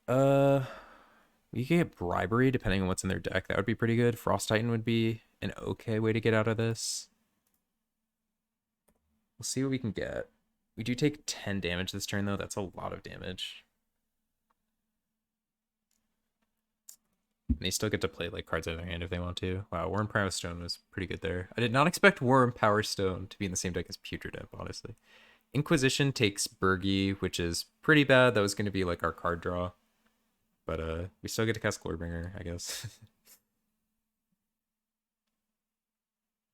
We could get Bribery depending on what's in their deck. That would be pretty good. Frost Titan would be an okay way to get out of this. We'll see what we can get. We do take 10 damage this turn, though. That's a lot of damage. And they still get to play like cards out of their hand if they want to. Wow, Worm Power Stone was pretty good there. I did not expect Worm Power Stone to be in the same deck as Putrid Imp, honestly. Inquisition takes Bergie, which is pretty bad. That was going to be like our card draw. But we still get to cast Glorybringer, I guess.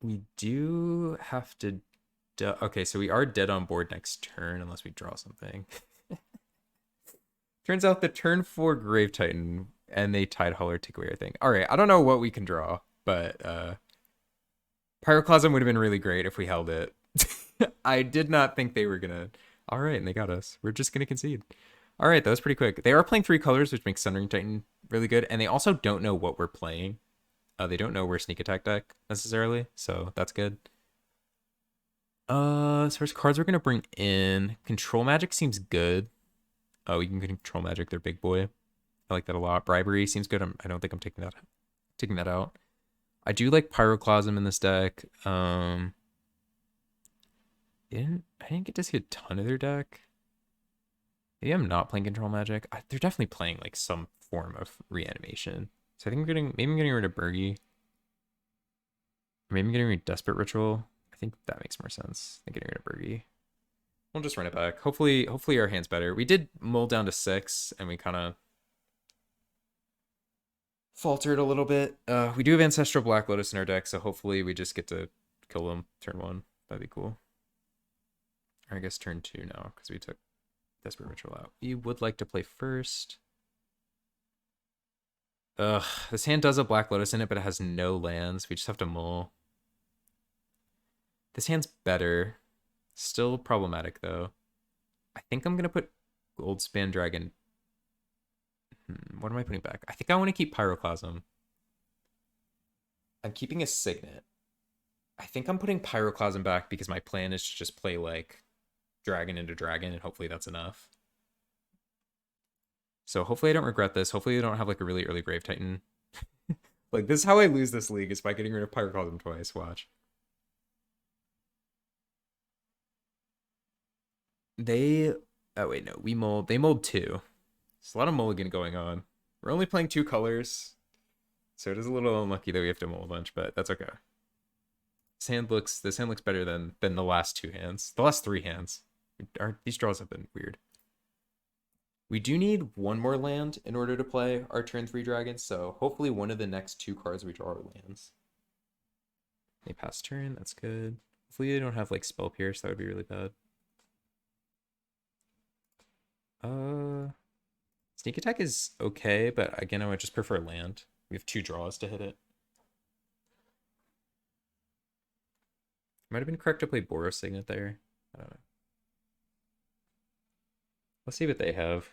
We do have to... Okay, so we are dead on board next turn unless we draw something. Turns out the turn 4 Grave Titan and they Tidehauler take away our thing. All right, I don't know what we can draw, but Pyroclasm would have been really great if we held it. I did not think they were going to... All right, and they got us. We're just going to concede. All right, that was pretty quick. They are playing 3 colors, which makes Sundering Titan really good, and they also don't know what we're playing. They don't know we're Sneak Attack deck, necessarily, so that's good. As far as cards we're going to bring in, Control Magic seems good. Oh, we can Control Magic their big boy. I like that a lot. Bribery seems good. I don't think I'm taking that out. I do like Pyroclasm in this deck. I didn't get to see a ton of their deck. Maybe I'm not playing Control Magic. They're definitely playing like some form of reanimation. So I think maybe I'm getting rid of Bergie. Or maybe I'm getting rid of Desperate Ritual. I think that makes more sense than getting rid of Bergie. We'll just run it back. Hopefully our hand's better. We did mull down to 6, and we kind of faltered a little bit. We do have Ancestral Black Lotus in our deck, so hopefully we just get to kill them turn 1. That'd be cool. Or I guess turn 2 now, because we took Desperate Ritual out. We would like to play first. This hand does have Black Lotus in it, but it has no lands. We just have to mull. This hand's better. Still problematic, though. I think I'm going to put Gold Span Dragon. What am I putting back? I think I want to keep Pyroclasm. I'm keeping a Signet. I think I'm putting Pyroclasm back because my plan is to just play, like, Dragon into Dragon, and hopefully that's enough. So hopefully I don't regret this. Hopefully I don't have, like, a really early Grave Titan. Like, this is how I lose this league, is by getting rid of Pyroclasm twice. Watch. They... Oh, wait, no. They mulled 2. There's a lot of mulligan going on. We're only playing 2 colors, so it is a little unlucky that we have to mull a bunch, but that's okay. This hand looks better than the last 2 hands. The last 3 hands. These draws have been weird. We do need 1 more land in order to play our turn 3 dragons, so hopefully one of the next 2 cards we draw are lands. They pass turn, that's good. Hopefully they don't have like Spell Pierce, that would be really bad. Sneak Attack is okay, but again, I would just prefer land. We have 2 draws to hit it. Might have been correct to play Boros Signet there. I don't know. Let's see what they have.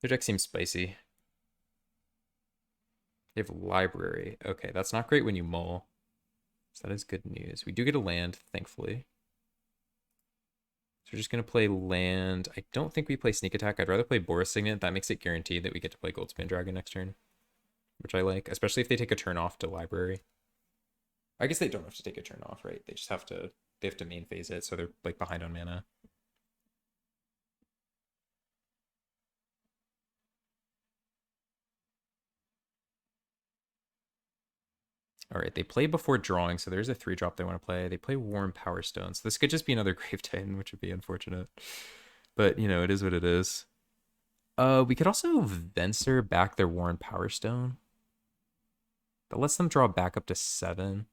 Their deck seems spicy. They have Library. Okay, that's not great when you mull. So that is good news. We do get a land, thankfully. So we're just going to play land. I don't think we play Sneak Attack. I'd rather play Boros Signet. That makes it guaranteed that we get to play Goldspan Dragon next turn, which I like, especially if they take a turn off to Library. I guess they don't have to take a turn off, right? They just have to main phase it, so they're like behind on mana. All right, they play before drawing, so there's a 3-drop they want to play. They play Warm Power Stone, so this could just be another Grave Titan, which would be unfortunate. But, you know, it is what it is. We could also Venser back their Warm Power Stone. That lets them draw back up to 7.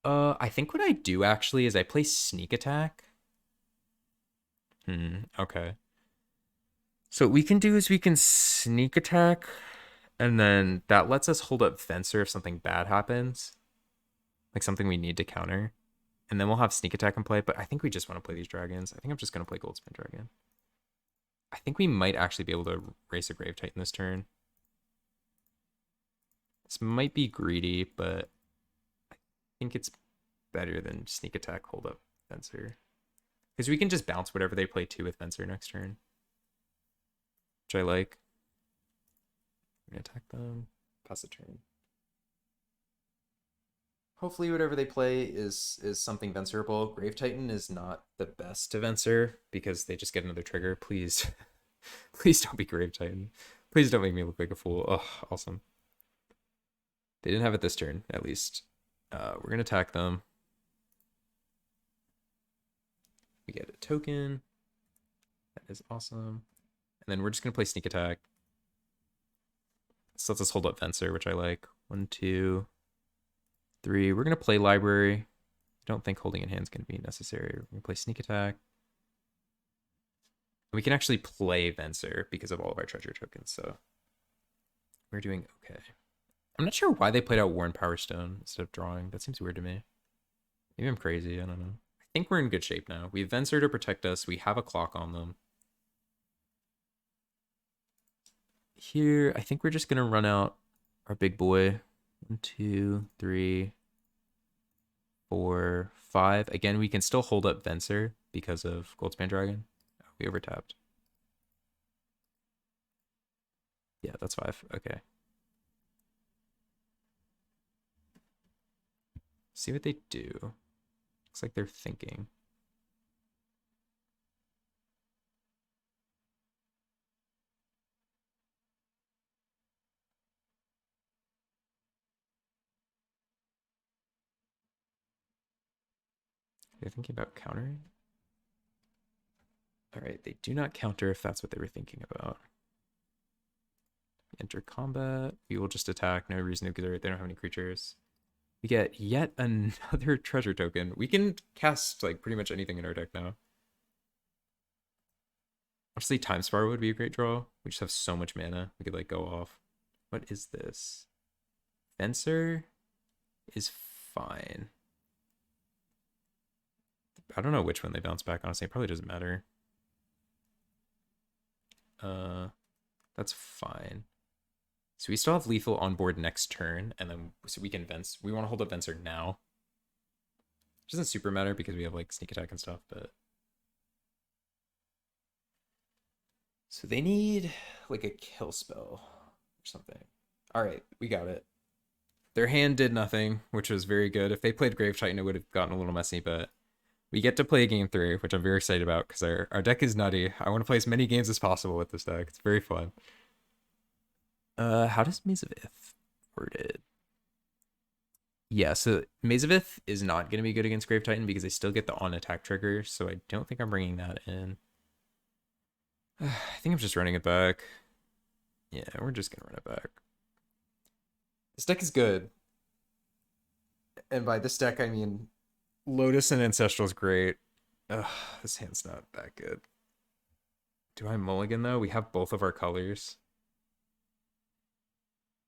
I think what I do, actually, is I play Sneak Attack. Okay. So what we can do is we can Sneak Attack... And then that lets us hold up Venser if something bad happens. like something we need to counter. And then we'll have sneak attack in play, but I think we just want to play these dragons. I think I'm just going to play Goldspan Dragon. I think we might actually be able to race a Grave Titan this turn. This might be greedy, but I think it's better than sneak attack, hold up, Fencer. Because we can just bounce whatever they play too with Fencer next turn. Which I like. We're going to attack them. Pass the turn. Hopefully whatever they play is something Vencerable. Grave Titan is not the best to Vencer because they just get another trigger. Please. Please don't be Grave Titan. Please don't make me look like a fool. Oh, awesome. They didn't have it this turn, at least. We're going to attack them. We get a token. That is awesome. And then we're just going to play Sneak Attack. This lets us hold up Fencer, which I like. 1, 2, 3. We're going to play Library. I don't think holding in hand is going to be necessary. We're going to play Sneak Attack. We can actually play Vencer because of all of our treasure tokens, so we're doing okay. I'm not sure why they played out Worn Power Stone instead of drawing. That seems weird to me. Maybe I'm crazy. I don't know. I think we're in good shape now. We have Vencer to protect us. We have a clock on them. Here, I think we're just going to run out our big boy. 1, 2, 3, 4, 5. Again, we can still hold up Vencer because of Goldspan Dragon. Oh, we overtapped. Yeah, that's 5. Okay. See what they do. Looks like they're thinking. They're thinking about countering. All right, they do not counter if that's what they were thinking about. Enter combat. We will just attack. No reason to because they don't have any creatures. We get yet another treasure token. We can cast like pretty much anything in our deck now. Honestly, Time Spiral would be a great draw. We just have so much mana. We could like go off. What is this? Fencer is fine. I don't know which one they bounce back, honestly. It probably doesn't matter. That's fine. So we still have lethal on board next turn, and then so we can Vence. We want to hold up Vencer now. It doesn't super matter because we have like sneak attack and stuff, but so they need like a kill spell or something. All right, we got it. Their hand did nothing, which was very good. If they played Grave Titan, it would have gotten a little messy, but we get to play game 3, which I'm very excited about because our deck is nutty. I want to play as many games as possible with this deck. It's very fun. How does Maze of Ith worded? Yeah, so Maze of Ith is not going to be good against Grave Titan because they still get the on attack trigger, so I don't think I'm bringing that in. I think I'm just running it back. Yeah, we're just going to run it back. This deck is good. And by this deck, I mean Lotus and Ancestral is great. Ugh, this hand's not that good. Do I mulligan, though? We have both of our colors.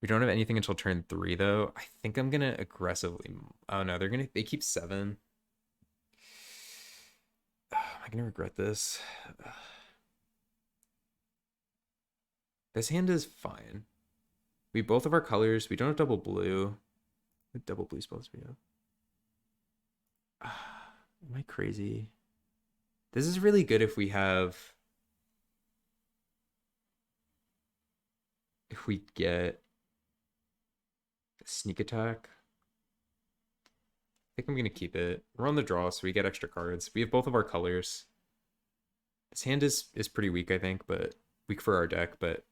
We don't have anything until turn 3, though. I think I'm going to aggressively... Oh, no, they keep 7. Am I going to regret this? This hand is fine. We both have our colors. We don't have double blue. What double blue spells we have? Am I crazy? This is really good if we have... If we get... Sneak attack. I think I'm going to keep it. We're on the draw, so we get extra cards. We have both of our colors. This hand is pretty weak, I think, but weak for our deck, but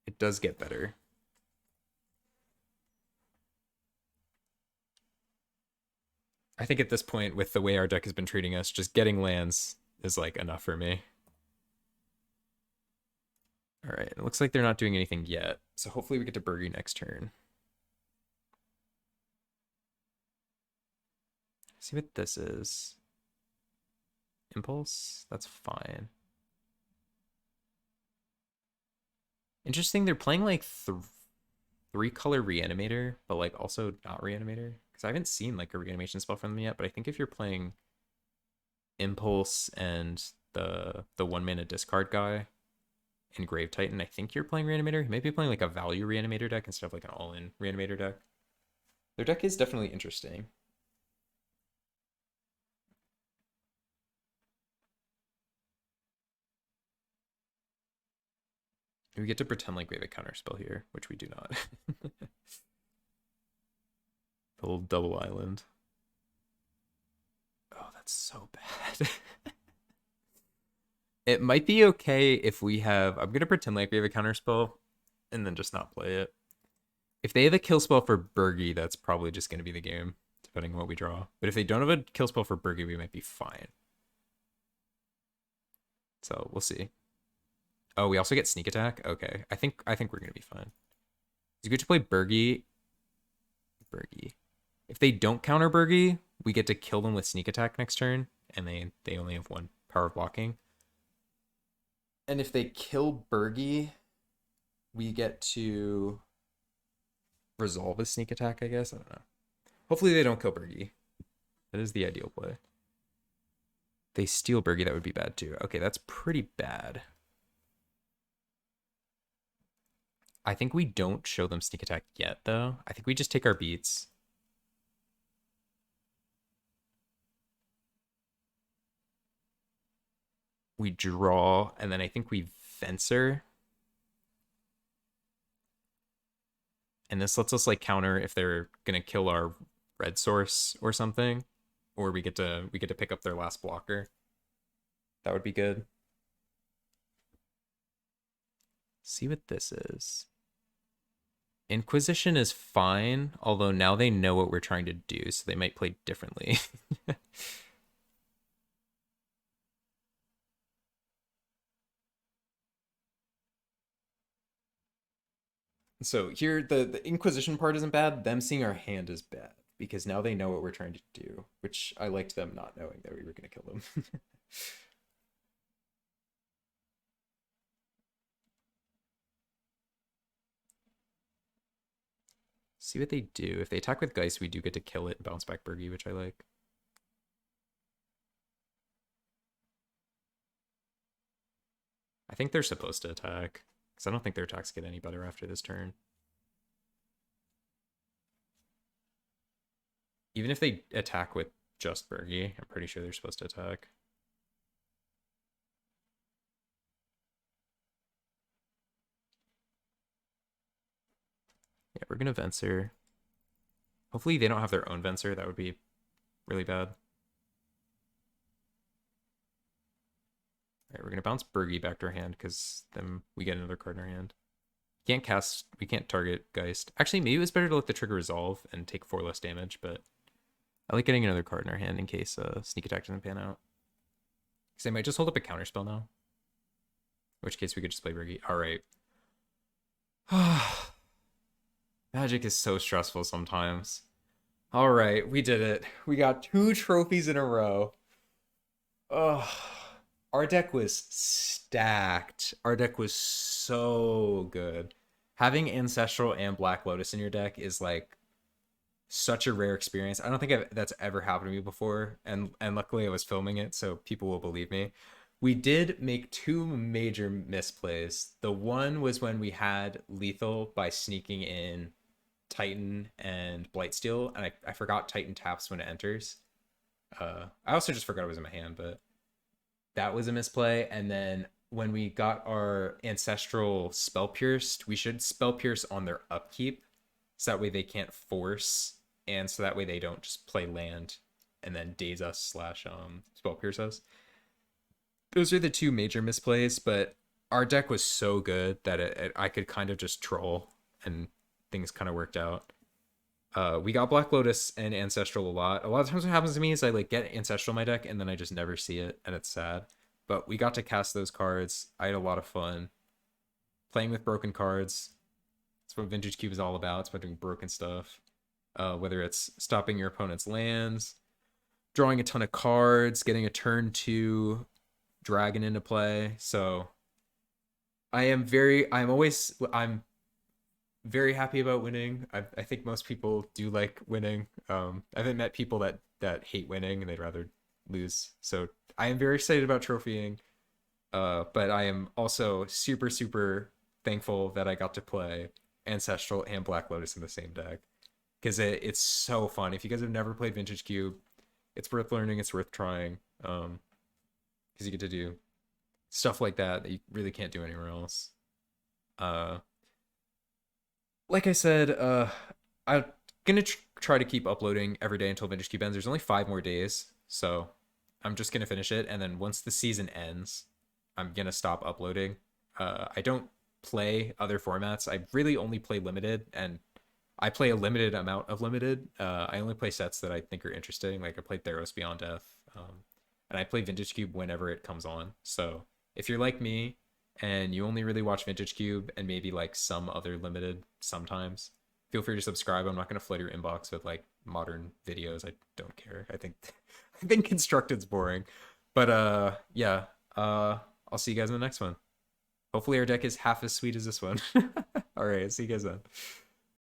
it does get better. I think at this point, with the way our deck has been treating us, just getting lands is like enough for me. All right, it looks like they're not doing anything yet, so hopefully we get to Burgy next turn. See what this is. Impulse? That's fine. Interesting, they're playing like 3-color Reanimator, but like also not Reanimator. Because I haven't seen like a reanimation spell from them yet, but I think if you're playing Impulse and the 1 mana discard guy in Grave Titan, I think you're playing Reanimator. You might be playing like a value Reanimator deck instead of like an all-in Reanimator deck. Their deck is definitely interesting. We get to pretend like we have a counterspell here, which we do not. The little double island. Oh, that's so bad. It might be okay if we have. I'm gonna pretend like we have a counterspell, and then just not play it. If they have a kill spell for Bergie, that's probably just gonna be the game, depending on what we draw. But if they don't have a kill spell for Bergie, we might be fine. So we'll see. Oh, we also get sneak attack. Okay, I think we're gonna be fine. You get to play Bergie. Bergie. If they don't counter Bergie, we get to kill them with sneak attack next turn, and they only have 1 power of blocking. And if they kill Bergie, we get to resolve a sneak attack, I guess. I don't know. Hopefully they don't kill Bergie. That is the ideal play. They steal Bergie, that would be bad too. Okay, that's pretty bad. I think we don't show them sneak attack yet, though. I think we just take our beats. We draw, and then I think we Fencer. And this lets us like counter if they're gonna kill our red source or something, or we get to pick up their last blocker. That would be good. See what this is. Inquisition is fine, although now they know what we're trying to do, so they might play differently. So here, the Inquisition part isn't bad. Them seeing our hand is bad, because now they know what we're trying to do, which I liked them not knowing that we were going to kill them. See what they do. If they attack with Geist, we do get to kill it and bounce back Bergie, which I like. I think they're supposed to attack, because I don't think their attacks get any better after this turn. Even if they attack with just Bergie, I'm pretty sure they're supposed to attack. Yeah, we're going to Venser. Hopefully they don't have their own Venser. That would be really bad. All right, we're going to bounce Bergie back to our hand because then we get another card in our hand. We can't target Geist. Actually, maybe it was better to let the trigger resolve and take 4 less damage, but I like getting another card in our hand in case sneak attack doesn't pan out. Because they might just hold up a counterspell now. In which case we could just play Bergie. All right. Magic is so stressful sometimes. All right, we did it. We got 2 trophies in a row. Ugh. Our deck was stacked. Our deck was so good. Having Ancestral and Black Lotus in your deck is like such a rare experience. I don't think that's ever happened to me before, and luckily I was filming it, so people will believe me. We did make 2 major misplays. The one was when we had lethal by sneaking in Titan and Blightsteel, and I forgot Titan taps when it enters. I also just forgot it was in my hand, but that was a misplay. And then when we got our Ancestral Spell Pierced, we should Spell Pierce on their upkeep, so that way they can't force, and so that way they don't just play land and then daze us slash Spell Pierce us. Those are the 2 major misplays, but our deck was so good that I could kind of just troll and things kind of worked out. We got Black Lotus and Ancestral a lot. A lot of times what happens to me is I like get Ancestral in my deck and then I just never see it, and it's sad. But we got to cast those cards. I had a lot of fun playing with broken cards. That's what Vintage Cube is all about. It's about doing broken stuff. Whether it's stopping your opponent's lands, drawing a ton of cards, getting a turn 2 dragon into play. So I'm very happy about winning. I think most people do like winning. I haven't met people that hate winning and they'd rather lose. So I am very excited about trophying. But I am also super super thankful that I got to play Ancestral and Black Lotus in the same deck because it's so fun. If you guys have never played Vintage Cube, it's worth learning. It's worth trying. Because you get to do stuff like that you really can't do anywhere else. Uh, like I said, I'm gonna try to keep uploading every day until Vintage Cube ends. There's only 5 more days, so I'm just gonna finish it, and then once the season ends, I'm gonna stop uploading. I don't play other formats. I really only play limited, and I play a limited amount of limited. I only play sets that I think are interesting. Like I played Theros Beyond Death, and I play Vintage Cube whenever it comes on. So if you're like me and you only really watch Vintage Cube and maybe like some other limited sometimes, feel free to subscribe. I'm not going to flood your inbox with like modern videos. I don't care. I think I think Constructed's boring. But yeah, I'll see you guys in the next one. Hopefully our deck is half as sweet as this one. All right, see you guys then.